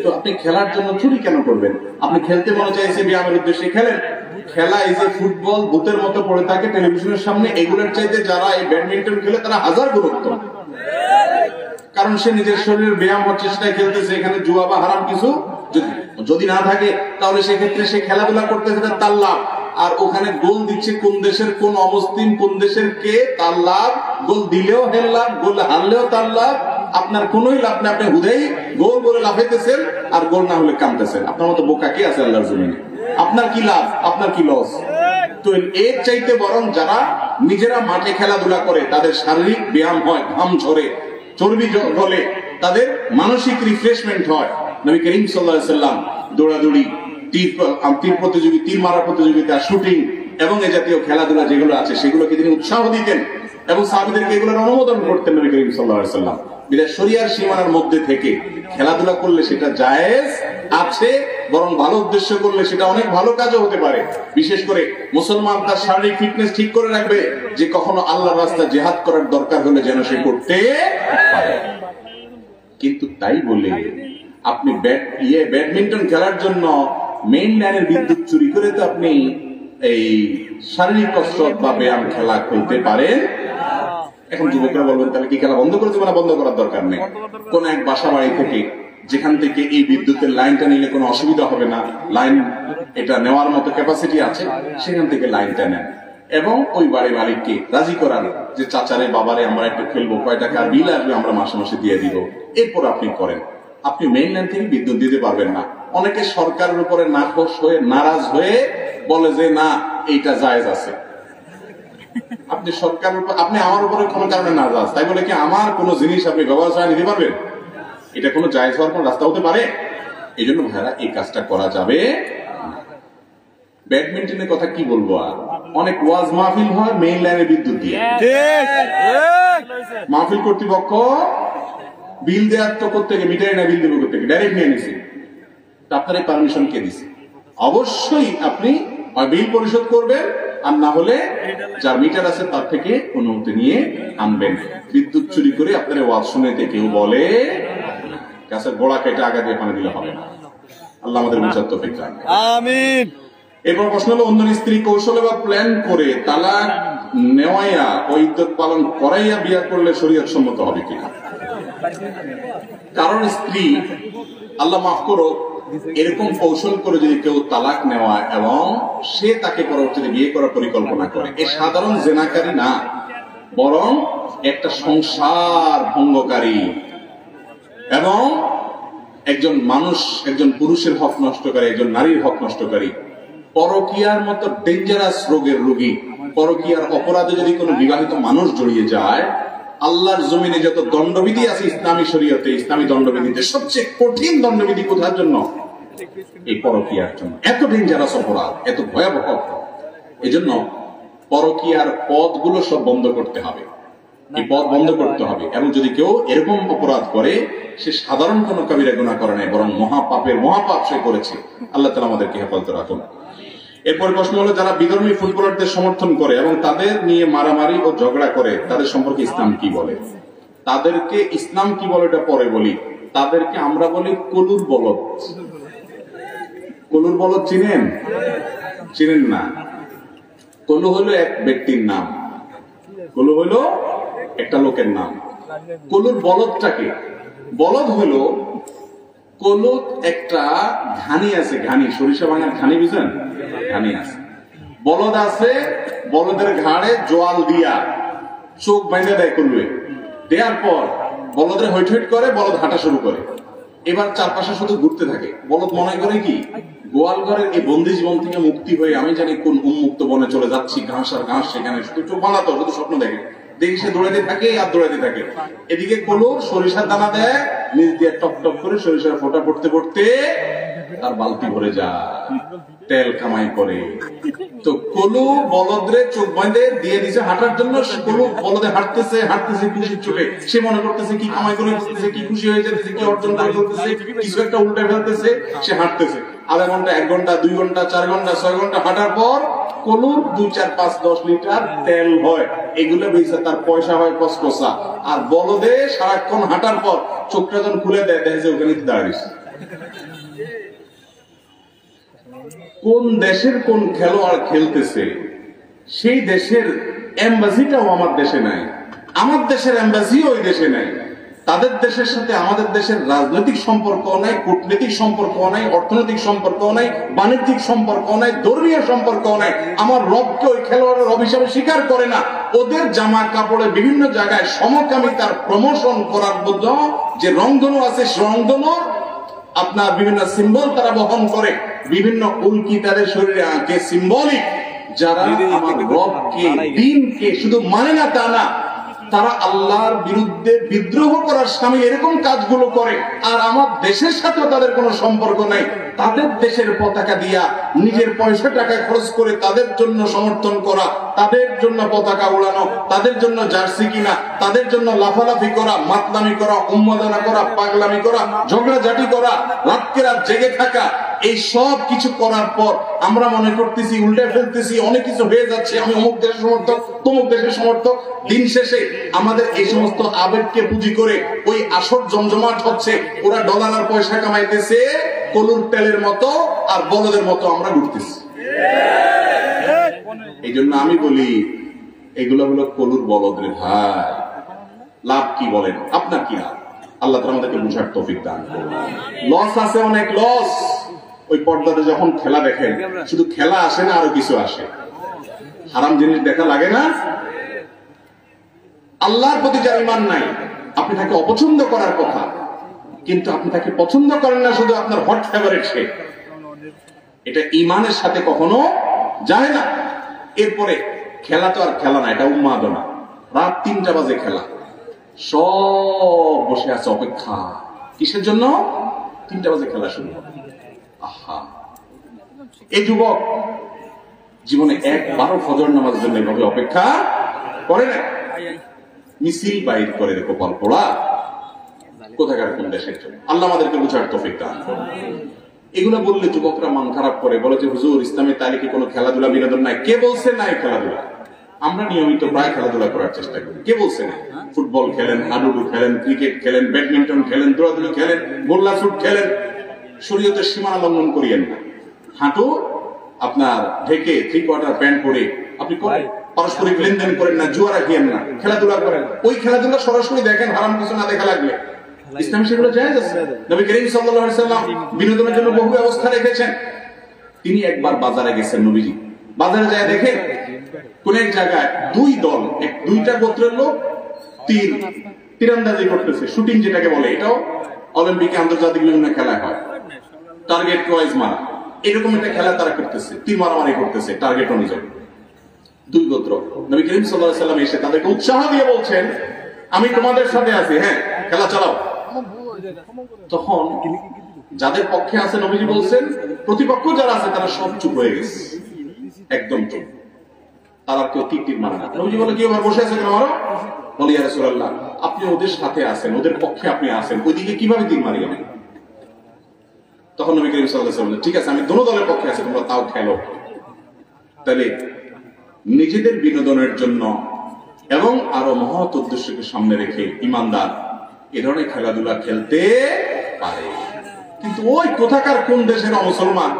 তো আপনি খেলার জন্য চুরি কেন করবেন? আপনি খেলতে মনে চাইছে ব্যায়ামের উদ্দেশ্যে খেলেন। খেলা এই যে ফুটবল ভূতের মতো পড়ে থাকে টেলিভিশনের সামনে, এগুলোর চাইতে যারা এই ব্যাডমিন্টন খেলে তারা 1000 গুণ উত্তম। কারণ সে নিজের শরীরের ব্যায়াম হচ্ছে সেটা খেলতেছে, এখানে জুয়া বা হারাম কিছু যদি না থাকে তাহলে সেক্ষেত্রে সে খেলাধুলা করতেছে, তার লাভ। আর ওখানে গোল দিচ্ছে কোন দেশের কোন অবস্থান, কোন দেশের কে, তার লাভ। গোল দিলেও হের লাভ, গোল হারলেও তার লাভ, আপনার কোনোই লাভ না। আপনি হুদাই গোল বলে লাফাইতেছেন আর গোল না হলে কামতেছেন। আপনার মতো বোকা কে আছে আল্লাহর জমিনে? আপনার কি লাভ, আপনার কি লস? তো এর চাইতে বরং যারা নিজেরা মাঠে খেলাধুলা করে, তাদের শারীরিক ব্যায়াম হয়, ঘাম ঝরে, চর্বি গলে, তাদের মানসিক রিফ্রেশমেন্ট হয়। নবী করিম সাল্লাল্লাহু আলাইহি সাল্লাম দৌড়াদৌড়ি, তীর প্রতিযোগী, তীর মারা প্রতিযোগিতা, শুটিং এবং এ জাতীয় খেলাধুলা যেগুলো আছে সেগুলোকে তিনি উৎসাহ দিতেন এবং সাহাবীদেরকে এগুলোর অনুমোদন করতেন নবী করিম সাল্লাল্লাহু আলাইহি সাল্লাম। বিধায় শরিয়ার সীমানার মধ্যে থেকে খেলাধুলা করলে সেটা জায়েজ আছে, বরং ভালো উদ্দেশ্য করলে সেটা অনেক ভালো কাজও হতে পারে। বিশেষ করে মুসলমান তার শারীরিক ফিটনেস ঠিক করে রাখবে, যে কখনো আল্লাহর রাস্তায় জিহাদ করার দরকার হলে যেন সে করতে পারে। কিন্তু তাই বলে আপনি ব্যাডমিন্টন খেলার জন্য মেইন লাইনের বিদ্যুৎ চুরি করে তো আপনি এই শারীরিক কসরত বা ব্যায়াম খেলা খেলতে পারেন। এখন যুবকরা বলবেন তাহলে কি খেলা বন্ধ করে দেবো? না, বন্ধ করার দরকার নেই। কোন এক বাসা বাড়ি থেকে যেখান থেকে এই বিদ্যুতের লাইনটা নিলে কোনো অসুবিধা হবে না, লাইন এটা নেওয়ার মতো ক্যাপাসিটি আছে, সেখান থেকে লাইনটা নেন এবং ওই বাড়ি মালিককে রাজি করান যে চাচারে বাবারে আমরা একটু খেলবো, কয় টাকা বিল আসবে আমরা মাসে মাসে দিয়ে দিব। এরপর আপনি করেন। আপনি মেইন লাইন থেকে বিদ্যুৎ দিতে পারবেন না। অনেকে সরকারের উপরে নাখোশ হয়ে, নারাজ হয়ে বলে যে না, এইটা জায়েজ আছে। আপনি সরকারের উপর, আপনি আমার উপরে কোনো কারণে নারাজ, তাই বলে কি আমার কোনো জিনিস আপনি ব্যবহার ছাড়া নিতে পারবেন? এটা কোনো জায়েজ হওয়ার কোনো রাস্তা হতে পারে? এই জন্য ভাইরা এই কাজটা করা যাবে না। ব্যাডমিন্টনের কথা কি বলবো আর, অনেক ওয়াজ মাহফিল হয় মেইন লাইনে বিদ্যুৎ দিয়ে। মাহফিল কর্তৃপক্ষ বিল দেওয়ার তো করতে গিয়ে মিটারে না, বিল দেবো করতে গিয়ে ডাইরেক্ট নিয়ে নিছে। আপনার পারমিশন কে দিছে? অবশ্যই আপনি বিল পরিশোধ করবেন, আর না হলে যার মিটার আছে তার থেকে অনুমতি নিয়ে আনবেন। বিদ্যুৎ চুরি করে আপনার ওয়াজ শুনেতে কেউ বলে গাছের গোড়া কেটে আগা দিয়ে পানি দিলে হবে না। আল্লাহ আমাদের বুঝার তৌফিক দান করুন, আমিন। এরপর প্রশ্ন হলো, অন্য স্ত্রী কৌশলে বা প্ল্যান করে তালাক নেওয়াইয়া ও ইদ্যত পালন করাইয়া বিয়ে করলে শরীয়ত সম্মত হবে কিনা? কারণ স্ত্রী, আল্লাহ মাফ করো, এরকম কৌশল করে যদি কেউ তালাক নেওয়া এবং সে তাকে পরবর্তীতে বিয়ে করার পরিকল্পনা করে, এ সাধারণ জেনাকারী না, বরং একটা সংসার ভঙ্গকারী এবং একজন মানুষ, একজন পুরুষের হক নষ্টকারী, একজন নারীর হক নষ্টকারী, পরকীয়ার মতো ডেঞ্জারাস রোগের রোগী। পরকীয়ার অপরাধে যদি কোনো বিবাহিত মানুষ জড়িয়ে যায়, আল্লাহর জমিনে যত দণ্ডবিধি আছে ইসলামী শরীয়তে, ইসলামী দণ্ডবিধিতে সবচেয়ে কঠিন দণ্ডবিধি কোথার জন্য? এই পরকীয়ার জন্য। এত ডেঞ্জারাস অপরাধ, এত ভয়াবহ অপরাধ। এই জন্য পরকীয়ার পথগুলো সব বন্ধ করতে হবে, এই পথ বন্ধ করতে হবে। এবং যদি কেউ এরকম অপরাধ করে, সে সাধারণ কোনো কবিরা গুনাহ করে নাই, বরং মহাপাপের মহাপাপ সে করেছে। আল্লাহ তাআলা আমাদেরকে হেফাজত রাখুন। এরপর প্রশ্ন হলো, যারা বিধর্মী ফুটবলারদের সমর্থন করে এবং তাদের নিয়ে মারামারি ও ঝগড়া করে, তাদের সম্পর্কে ইসলাম কি বলে? তাদেরকে ইসলাম কি বলে এটা পরে বলি। তাদেরকে আমরা বলি কলুর বলদ। কলুর বলদ চিনেন? চিনেন না? কলু হলো এক ব্যক্তির নাম, কলু হলো একটা লোকের নাম। কলুর বলদটাকে, বলদ হলো, কলুত একটা ঘানি আছে, ঘানি, সরিষা ভাঙার ঘানি, বুঝলেন? ঘানি আছে, বলদ আছে, বলদের ঘাড়ে জোয়াল দিয়া চোখ বাইন্ধে দেয় কলুয়ে। দেওয়ার পর বলদের হইট হইট করে, বলদ হাঁটা শুরু করে। এবার চারপাশে শুধু ঘুরতে থাকে। বলদ মনে করে কি, গোয়াল ঘরের এই বন্দি জীবন থেকে মুক্তি হয়ে আমি জানি কোন উন্মুক্ত বনে চলে যাচ্ছি, ঘাস আর ঘাস, সেখানে শুধু চোখ বানাতো, শুধু স্বপ্ন দেখে। দেখি সে দৌড়াতে থাকে আর দৌড়াতে থাকে। এদিকে কলু সরিষার দানা দেয়, নিচ দিয়ে টপ টপ করে সরিষার ফোঁটা পড়তে পড়তে তার বালতি ভরে যায়, তেল কামাই করে। তো কলু বলদরে চোখ বাঁধে দিয়ে দিছে হাঁটার জন্য। কলু বলদে হাঁটতেছে হাঁটতেছে খুশির চোখে, সে মনে করতেছে কি কামাই করে ফেলতেছে, কি খুশি হয়ে যেতেছে, কি অর্জন করে ফেলতেছে, কিছু একটা উল্টে ফেলতেছে। সে হাঁটতেছে আধা ঘন্টা, 1 ঘন্টা, 2 ঘন্টা, 4 ঘন্টা, 6 ঘন্টা হাঁটার পর কলুর 2, 4, 5, 10 লিটার তেল হয়। এগুলো বেঁচে তার পয়সা হয় কসকসা। আর বলদে সারাক্ষণ হাঁটার পর চোখটা যখন খুলে দেয়, দেখে যে ওখানে দাঁড়িয়েছে। কোন দেশের কোন খেলোয়াড় খেলতেছে, সেই দেশের এম্বাসিটাও আমার দেশে নাই, আমার দেশের এম্বাসিও ওই দেশে নাই। তাদের দেশের সাথে আমাদের দেশের রাজনৈতিক সম্পর্ক নাই, কূটনৈতিক সম্পর্ক নাই, অর্থনৈতিক সম্পর্ক নাই, বাণিজ্যিক সম্পর্ক নাই, ধর্মীয় সম্পর্ক নাই। আমার রবকে ওই খেলোয়াড়ের রব হিসাবে স্বীকার করে না। ওদের জামা কাপড়ে বিভিন্ন জায়গায় সমকামিতার প্রমোশন করার জন্য যে রংধনু আছে, সে রংধনুর আপনার বিভিন্ন সিম্বল তারা বহন করে, বিভিন্ন উল্কি তাদের শরীরে আঁকে, সিম্বলিক। যারা আমার রবকে, দ্বীনকে শুধু মানে না তা না, তারা আল্লাহর বিরুদ্ধে বিদ্রোহ করার সামিল এরকম কাজগুলো করে। আর আমার দেশের সাথে তাদের কোনো সম্পর্ক নাই। তাদের দেশের পতাকা দিয়া নিজের পয়সা টাকা খরচ করে তাদের জন্য সমর্থন করা, তাদের জন্য পতাকা উড়ানো, তাদের জন্য জার্সি কিনা, তাদের জন্য লাফালাফি করা, মাতলামি করা, উন্মাদনা করা, পাগলামি করা, ঝগড়াঝাটি করা, রাতকে রাত জেগে থাকা, এই সব কিছু করার পর আমরা মনে করতেছি, উল্টে ফেলতেছি, অনেক কিছু হয়ে যাচ্ছে, আমি অমুক দেশের সমর্থক, তমুক দেশের সমর্থক। দিন শেষে আমাদের এই সমস্ত আবেগকে পুঁজি করে ওই আসর জমজমাট হচ্ছে। ওরা ডলার আর পয়সা কামাইতেছে কলুর তেলের মতো, আর বলদের মতো আমরা ঘুরতেছি। এই জন্য আমি বলি, এগুলো হলো কলুর বলদ রে ভাই। লাভ কি বলেন? আপনার কি লাভ? আল্লাহ তাআলা আমাদেরকে বুঝার তৌফিক দান করুন। লস আছে, অনেক লস। ওই পর্দাতে যখন খেলা দেখেন, শুধু খেলা আসে না, আরো কিছু আসে। হারাম জিনিস দেখা লাগে না? আল্লাহর প্রতি যার ঈমান নাই, আপনি তাকে অপছন্দ করার কথা, কিন্তু আপনি তাকে পছন্দ করেন না, শুধু আপনার হট ফেভারিট সে। এটা ঈমানের সাথে কখনো যায় না। এরপরে খেলা তো আর খেলা না, এটা উন্মাদনা। রাত 3টা বাজে খেলা, সব বসে আছে অপেক্ষা। কিসের জন্য? 3টা বাজে খেলা শুরু হবে। আহা, এই যুবক জীবনে একবারও ফজর নামাজের জন্য এভাবে অপেক্ষা করে না। মিছিল বাইর করে কপাল পোড়া, কোথাকার কোন দেশের জন্য। আল্লাহ আমাদেরকে বুঝার তৌফিক দান করুন। এগুলো বললে যুবকরা মন খারাপ করে, বলে যে হুজুর, ইসলামের তারিখে কোনো খেলাধুলা বিনোদন নাই। কে বলছে নাই খেলাধুলা? আমরা নিয়মিত প্রায় খেলাধুলা করার চেষ্টা করি। কে বলছে না? ফুটবল খেলেন, হাডুডু খেলেন, ক্রিকেট খেলেন, ব্যাডমিন্টন খেলেন, দৌড়াদৌড়ি খেলেন, গোল্লা শুট খেলেন। শরীয়তের সীমানা লঙ্ঘন করিয়েন না। হাঁটু আপনার ঢেকে 3/4 প্যান্ট পরে আপনি করেন, পারস্পরিক লেনদেন করেন না, জুয়া রাখিয়েন না, খেলাধুলা করেন। ওই খেলাধুলা সরাসরি দেখেন, হারাম কিছু না দেখা লাগলে। ইসলাম সেগুলো জায়েজ আছে। নবী করিম সাল্লাল্লাহু আলাইহি সাল্লাম বিনোদনের জন্য বহু ব্যবস্থা রেখেছেন। তিনি একবার বাজারে গেছেন, নবীজি বাজারে যায় দেখে কোন এক জায়গায় দুইটা গোত্রের লোক তীরন্দাজি করতেছে, শুটিং যেটাকে বলে, এটাও অলিম্পিকে আন্তর্জাতিক বিভিন্ন খেলায় হয়, টার্গেট ওয়াইজ মারা, এরকম একটা খেলা তারা করতেছে, তীর মারামারি করতেছে টার্গেট অনুযায়ী। দুই গোত্র, নবী করিম সাল্লাল্লাহু আলাইহি সাল্লাম এসে তাদেরকে উৎসাহ দিয়ে বলছেন, আমি তোমাদের সাথে আছি, হ্যাঁ খেলা চালাও। তখন যাদের পক্ষে আছে নবীজি বলছেন, প্রতিপক্ষ যারা আছে তারা সব চুপ হয়ে গেছে, একদম চুপ, তারা কেউ তীর মারে না। নবীজি বলে, কি আবার বসে আছে কেন মারো? বলি, ইয়া রাসূলুল্লাহ, আপনি ওদের সাথে আছেন, ওদের পক্ষে আপনি আছেন, ওইদিকে কিভাবে তীর মারি আমি? তখন নবী করিম সাল্লাল্লাহু আলাইহি ওয়াসাল্লাম, ঠিক আছে আমি দোনো দলের পক্ষে আছি, তোমরা তাও খেলো। তাহলে নিজেদের বিনোদনের জন্য এবং আরো মহৎ উদ্দেশ্যকে সামনে রেখে ইমানদার এ ধরনের খেলাধুলা খেলতে পারে। কিন্তু ওই কোথাকার কোন দেশের মুসলমান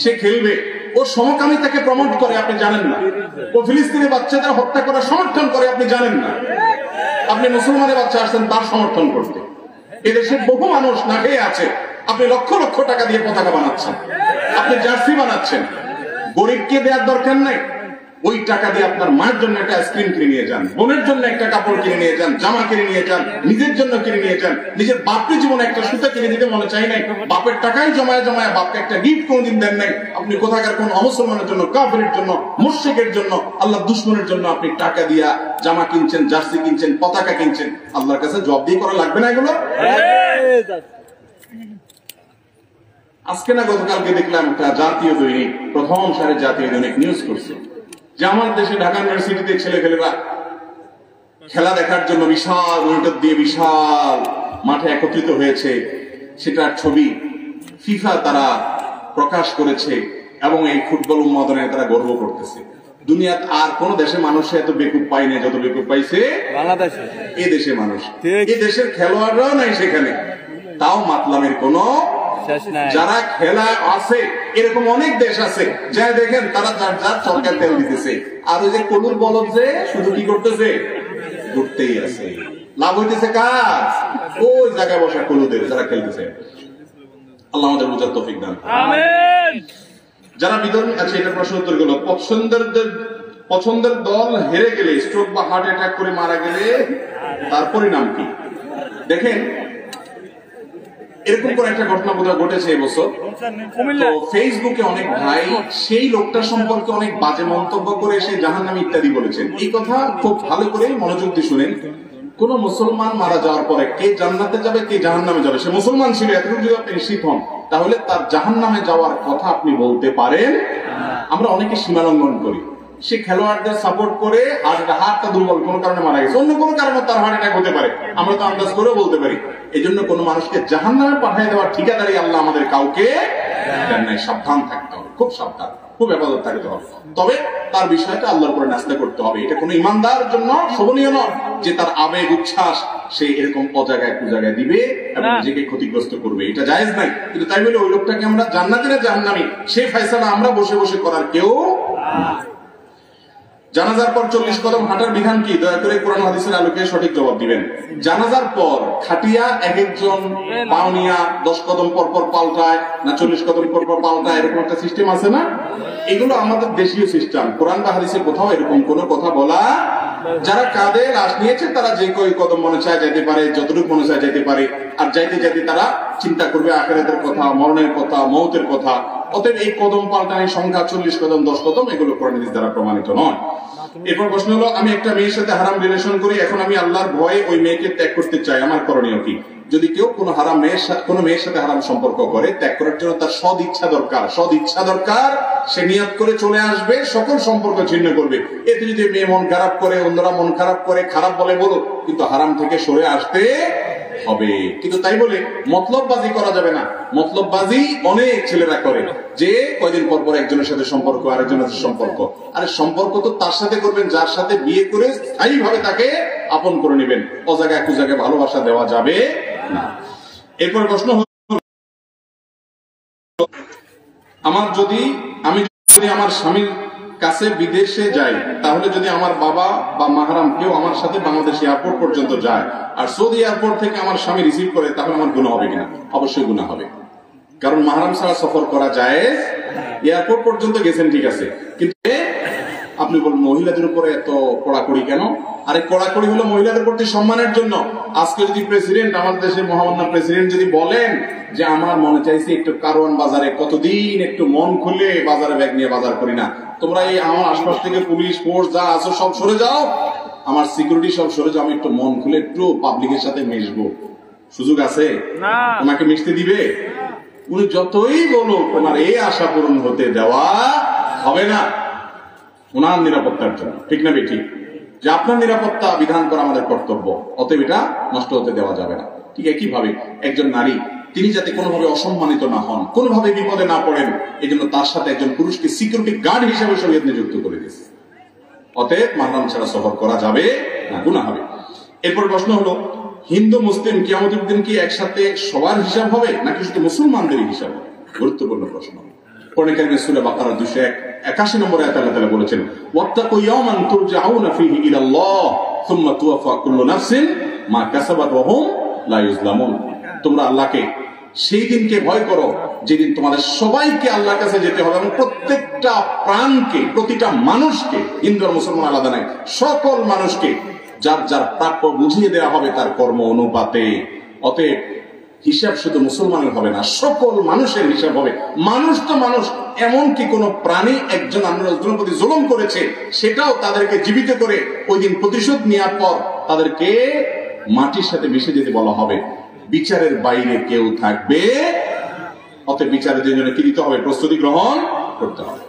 সে খেলবে, ও সমকামিতাকে প্রমোট করে আপনি জানেন না, ও ফিলিস্তিনি বাচ্চাদের হত্যা করার সমর্থন করে আপনি জানেন না, আপনি মুসলমানের বাচ্চা আসছেন তার সমর্থন করতে। এদেশে বহু মানুষ না খেয়ে আছে, আপনি লক্ষ লক্ষ টাকা দিয়ে পতাকা বানাচ্ছেন, আপনি জার্সি বানাচ্ছেন, গরিবকে দেওয়ার দরকার নাই, ওই টাকা দিয়ে আপনার মায়ের জন্য একটা আইসক্রিম কিনে নিয়ে যান, বোনের জন্য একটা কাপড় কিনে নিয়ে যান, জামা কিনে নিয়ে যান, নিজের জন্য কিনে নিয়ে যান। নিজের বাপের জীবনে একটা সুতা কিনে দিতে মনে চাই নাই, বাপের টাকাই জমায় জমায় বাপকে একটা গিফট কোনদিন দেন নাই। আপনি কোথাকার কোন অমুসলমানের জন্য, কাফেরের জন্য, মুশরিকের জন্য, আল্লাহ দুশমনের জন্য আপনি টাকা দিয়া জামা কিনছেন, জার্সি কিনছেন, পতাকা কিনছেন, আল্লাহর কাছে জবাব দিয়ে করা লাগবে না এগুলো? আজকে না গতকালকে দেখলাম একটা জাতীয় দৈনিক, প্রথম সারির জাতীয় দৈনিক নিউজ করছে যে আমার দেশে ঢাকা ইউনিভার্সিটিতে ছেলেপেলেরা খেলা দেখার জন্য বিশাল মনিটর দিয়ে বিশাল মাঠে একত্রিত হয়েছে, সেটার ছবি ফিফা তারা প্রকাশ করেছে এবং এই ফুটবল উন্মাদনে তারা গর্ব করতেছে। দুনিয়ার আর কোন দেশে মানুষ এত বেকুব পাই না যত বেকুব পাইছে বাংলাদেশে। এই দেশে মানুষ, এই দেশের খেলোয়াড়রাও নাই সেখানে, তাও মাতলামের কোন যারা খেলা আছে এরকম অনেক দেশ আছে, যা দেখেন তারা যার যার সরকার তেল দিতেছে, আর ওই যে কলুর বলদ যে শুধু কি করতেছে, ঘুরতেই আছে। লাভ হইতেছে কাজ ওই জায়গায় বসা কলুদের যারা খেলতেছে। আল্লাহ আমাদের বুঝার তৌফিক দান। আমিন। যারা বিধর্মী আছে, এটা প্রশ্ন উত্তর গেল। পছন্দের দল হেরে গেলে, স্ট্রোক বা হার্ট অ্যাটাক করে মারা গেলে তার পরিণাম কি? দেখেন, এরকম কোন একটা ঘটনা বোধহয় ঘটেছে এবছর, তো ফেসবুকে অনেক ভাই সেই লোকটার সম্পর্কে অনেক বাজে মন্তব্য করে সে জাহান্নামী ইত্যাদি বলেছেন। এই কথা খুব ভালো করে মনোযোগ দিয়ে শুনেন। কোন মুসলমান মারা যাওয়ার পরে কে জান্নাতে যাবে কে জাহান্নামে যাবে, সে মুসলমান ছিল, এতটুকু যদি আপনি নিশ্চিত হন, তাহলে তার জাহান্নামে যাওয়ার কথা আপনি বলতে পারেন। আমরা অনেকে সীমালঙ্ঘন করি, সে খেলোয়াড়দের সাপোর্ট করে হার্টটা দুর্বল কোনো কারণে মারা গেছে, অন্য কোনো কারণে তার হার্ট অ্যাটাক হতে পারে, আমরা তো আন্দাজ করেও বলতে পারি। এই জন্য কোন মানুষকে জাহান্নামে পাঠিয়ে দেওয়ার ঠিকাদারি আল্লাহ আমাদের কাউকে দেন নাই। সাবধান থাকতে হবে, খুব সাবধান, খুব ইবাদত থাকতে হবে, তবে তার বিষয়টা আল্লাহর উপরে নাস্তা করতে হবে। এটা কোনো ইমানদার জন্য শোভনীয় নয় যে তার আবেগ উচ্ছ্বাস সে এরকম অজায়গায় কুজায়গায় দিবে এবং নিজেকে ক্ষতিগ্রস্ত করবে, এটা জায়েজ নাই। কিন্তু তাই বলে ওই লোকটাকে আমরা জান্নাতি না জাহান্নামী সেই ফয়সালা আমরা বসে বসে করার কেউ। জানাজার পর 40 কদম হাঁটার বিধান কি? দয়া করে কোরআন হাদিসের আলোকে সঠিক জবাব দিবেন। জানাজার পর খাটিয়া এক একজন পাওনিয়া 10 কদম পর পর পাল্টায় না 40 কদম পর পর পাল্টায়, এরকম একটা সিস্টেম আছে না? এগুলো আমাদের দেশীয় সিস্টেম, কোরআন বা হাদিসে কোথাও এরকম কোনো কথা বলা। যারা কাঁধে লাশ নিয়েছে তারা যে কই কদম মনে চায় যেতে পারে, যতটুকু মনে চায় যেতে পারে, আর যাইতে যাইতে তারা চিন্তা করবে আখিরাতের কথা, মরণের কথা, মৌতের কথা। অতএব এই কদম পাল্টানোর সংখ্যা 40 কদম 10 কদম এগুলো কোরআন হাদিস দ্বারা প্রমাণিত নয়। এরপর প্রশ্ন হলো, আমি একটা মেয়ের সাথে হারাম রিলেশন করি, এখন আমি আল্লাহর ভয়ে ওই মেয়েকে ত্যাগ করতে চাই, আমার করণীয় কি? যদি কেউ কোনো মেয়ের সাথে হারাম সম্পর্ক করে, ত্যাগ করার জন্য তার সদ ইচ্ছা দরকার। সে নিয়ত করে চলে আসবে, সকল সম্পর্ক ছিন্ন করবে। এতে যদি মেয়ে মন খারাপ করে, অন্যরা মন খারাপ করে, খারাপ বলে বলো, কিন্তু হারাম থেকে সরে আসতে হবে। কিন্তু তাই বলে মতলববাজি করা যাবে না। মতলববাজি অনেক ছেলেরা করে, যে কয়দিন পর পর একজনের সাথে সম্পর্ক, আরেকজনের সাথে সম্পর্ক। আরে সম্পর্ক তো তার সাথে করবেন যার সাথে বিয়ে করে স্থায়ীভাবে তাকে আপন করে নেবেন, অজায়গায় কুজায়গায় ভালোবাসা দেওয়া যাবে না। এরপর প্রশ্ন হলো, আমি যদি আমার স্বামীর কাছে বিদেশে যাই, তাহলে যদি আমার বাবা বা মাহরাম কেউ আমার সাথে বাংলাদেশ এয়ারপোর্ট পর্যন্ত যায় আর সৌদি এয়ারপোর্ট থেকে আমার স্বামী রিসিভ করে, তাহলে আমার গুনাহ হবে কিনা? অবশ্যই গুনাহ হবে, কারণ মাহরাম ছাড়া সফর করা যায়। এয়ারপোর্ট পর্যন্ত গেছেন ঠিক আছে, কিন্তু আপনি বলুন মহিলাদের উপরে এত কড়াকড়ি কেন? আরে কড়াকড়ি হলো মহিলাদের প্রতি সম্মানের জন্য। আজকে যদি প্রেসিডেন্ট, আমাদের দেশের মহামান্য প্রেসিডেন্ট যদি বলেন যে আমার মনে চাইছে একটু কারওয়ান বাজারে, কতদিন একটু মন খুলে বাজারে ব্যাগ নিয়ে বাজার করি না, তোমরা এই আমার আশপাশ থেকে পুলিশ ফোর্স যা আছো সব সরে যাও, আমার সিকিউরিটি সব সরে যাও, আমি একটু মন খুলে একটু পাবলিকের সাথে মিশবো, সুযোগ আছে? ওনাকে মিশতে দিবে? উনি যতই বলুক ওনার এই আশা পূরণ হতে দেওয়া হবে না, ওনার নিরাপত্তার জন্য। ঠিক না বেঠিক? যে আপনার নিরাপত্তা বিধান করা আমাদের কর্তব্য, অতএব এটা নষ্ট হতে দেওয়া যাবে না। ঠিক একইভাবে একজন নারী তিনি যাতে কোনোভাবে অসম্মানিত না হন, কোনোভাবে বিপদে না পড়েন, এই জন্য তার সাথে একজন পুরুষকে সিকিউরিটি গার্ড হিসেবে শরীয়ত নিযুক্ত করে দিয়েছে। অতএব মাহরাম ছাড়া সফর করা যাবে না, গুনাহ হবে। এরপর প্রশ্ন হলো, হিন্দু মুসলিম কিয়ামতের দিন কি একসাথে সবার হিসাব হবে নাকি শুধু মুসলমানদের হিসাব হবে? গুরুত্বপূর্ণ প্রশ্ন। কোরআন কারীমে সূরা বাকারা 281 নম্বর আয়াতে আল্লাহ তাআলা বলেছেন, ওয়াত্তাকু ইয়াওমান তুরজাউনা ফীহি ইলাল্লাহ সুম্মা তুওয়াফা কুল্লু নাফসিন মা কাসাবাত ওয়া হুম লা ইউজলামুন। তোমরা আল্লাহকে সেই দিনকে ভয় করো যেদিন তোমাদের সবাইকে আল্লাহর কাছে যেতে হবে, এবং প্রত্যেকটা প্রাণকে, প্রতিটা মানুষকে, হিন্দু আর মুসলমান আলাদা নাই, সকল মানুষকে যার যার প্রাপ্য বুঝিয়ে দেওয়া হবে তার কর্ম অনুপাতে। অতএব হিসাব শুধু মুসলমানের হবে না, সকল মানুষের হিসাব হবে। মানুষ তো মানুষ, এমনকি কোন প্রাণী একজন অন্যজনের প্রতি জুলুম করেছে সেটাও তাদেরকে জীবিত করে ওই দিন প্রতিশোধ নেওয়ার পর তাদেরকে মাটির সাথে মিশে যেতে বলা হবে। বিচারের বাইরে কেউ থাকবে। অতএব বিচারের জন্য কি দিতে হবে? প্রস্তুতি গ্রহণ করতে হবে।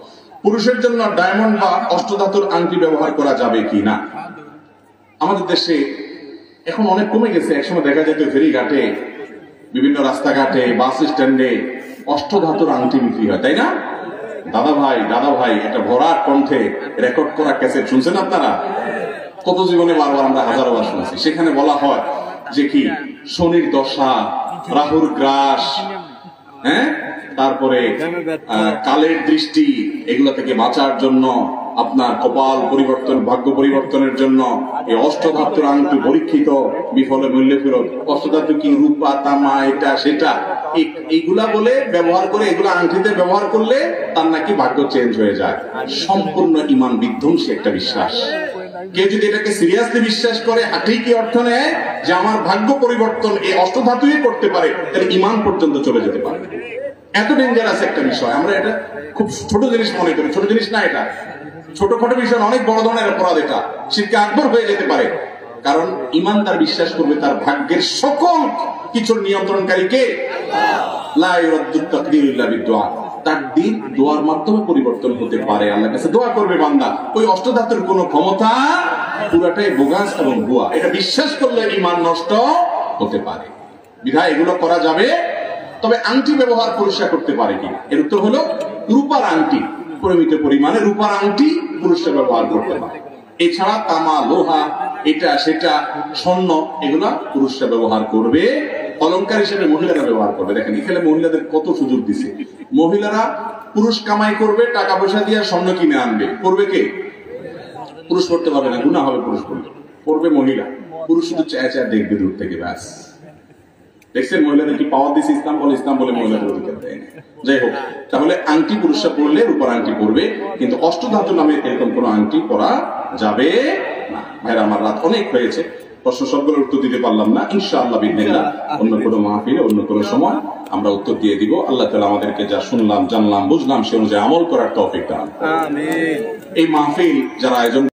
পুরুষের জন্য ডায়মন্ড বা অষ্টধাতুর আংটি ব্যবহার করা যাবে কি না? আমাদের দেশে এখন অনেক কমে গেছে। একসময় দেখা যেত ফেরিঘাটে, বিভিন্ন রাস্তাঘাটে, বাস স্ট্যান্ডে অষ্টধাতুর আংটি বিক্রি হয়, তাই না? দাদা ভাই এটা ভরা কণ্ঠে রেকর্ড করা ক্যাসেট শুনছেন আপনারা? কত জীবনে বারবার আমরা হাজারো বার শুনছি। সেখানে বলা হয় যে কি শনির দশা, রাহুর গ্রাস, তারপরে কালের দৃষ্টি, এগুলো থেকে বাঁচার জন্য, আপনার কপাল পরিবর্তন, ভাগ্য পরিবর্তনের জন্য এই অষ্টধাতুর আংটি পরীক্ষিত, বিফলে মূল্য ফেরত। অষ্টধাতু কি? রূপা, তামা, এটা সেটা, এইগুলা বলে ব্যবহার করে, এগুলা আংটিতে ব্যবহার করলে তার নাকি ভাগ্য চেঞ্জ হয়ে যায়। সম্পূর্ণ ইমান বিধ্বংসী একটা বিশ্বাস। কেউ যদি এটাকে সিরিয়াসলি বিশ্বাস করে, ঠিকই অর্থ নেয় যে আমার ভাগ্য পরিবর্তন এই অষ্টধাতুই করতে পারে, তাহলে ইমান পর্যন্ত চলে যেতে পারে। এত ডেঞ্জারাস একটা বিষয়। আমরা এটা খুব ছোট জিনিস মনে করি। ছোট জিনিস না এটা, ছোটখাটো বিষয়, অনেক বড় ধরনের অপরাধ। এটা শিরকে আকবর হয়ে যেতে পারে। কারণ ইমানদার বিশ্বাস করবে তার ভাগ্যের সকল কিছুর নিয়ন্ত্রণকারী কে? লা ইউরাদ্দু তাকদীরু ইল্লা বিদুআ। তাকদীর দোয়ার মাধ্যমে পরিবর্তন হতে পারে। আল্লাহর কাছে দোয়া করবে বান্দা। ওই অষ্টধাতুর কোনো ক্ষমতা, পুরাটাই বোগাস এবং ভুয়া। এটা বিশ্বাস করলে ঈমান নষ্ট হতে পারে। বিধায় এগুলো করা যাবে। তবে আংটি ব্যবহার পুরুষরা করতে পারে কিনা? এর উত্তর হলো রূপার আংটি, পরিমিত পরিমাণে রূপার আংটি পুরুষরা ব্যবহার করতে পারে। এছাড়া তামা, লোহা, এটা সেটা, স্বর্ণ, এগুলা পুরুষরা ব্যবহার করবে। অলংকার হিসেবে মহিলারা ব্যবহার করবে। দেখেন এখানে মহিলাদের কত সুযোগ দিছে। মহিলারা পুরুষ কামাই করবে, টাকা পয়সা দিয়ে স্বর্ণ কিনে আনবে। করবে কে? পুরুষ করতে পারবে না, গুনাহ হবে। পুরুষ করবে মহিলা। পুরুষ শুধু চায় দেখবে দূর থেকে, ব্যাস। দেখছেন মহিলাদের কি পাওয়ার দিচ্ছে? ইসলাম বলে মহিলাদের অধিকার দেয়। যাই হোক, তাহলে আংটি পুরুষরা পরলে রূপার আংটি পরবে, কিন্তু অষ্টধাতু নামে এরকম কোন আংটি পরা যাবে না। ভাইরা আমার, রাত অনেক হয়েছে, প্রশ্ন সবগুলোর উত্তর দিতে পারলাম না। ইনশাআল্লাহ বিইذنিল্লাহ অন্য কোনো মাহফিলে, অন্য কোনো সময় আমরা উত্তর দিয়ে দিব। আল্লাহ তাআলা আমাদেরকে যা শুনলাম, জানলাম, বুঝলাম সে অনুযায়ী আমল করার তৌফিক দান করুন। আমিন। এই মাহফিল যারা আয়োজন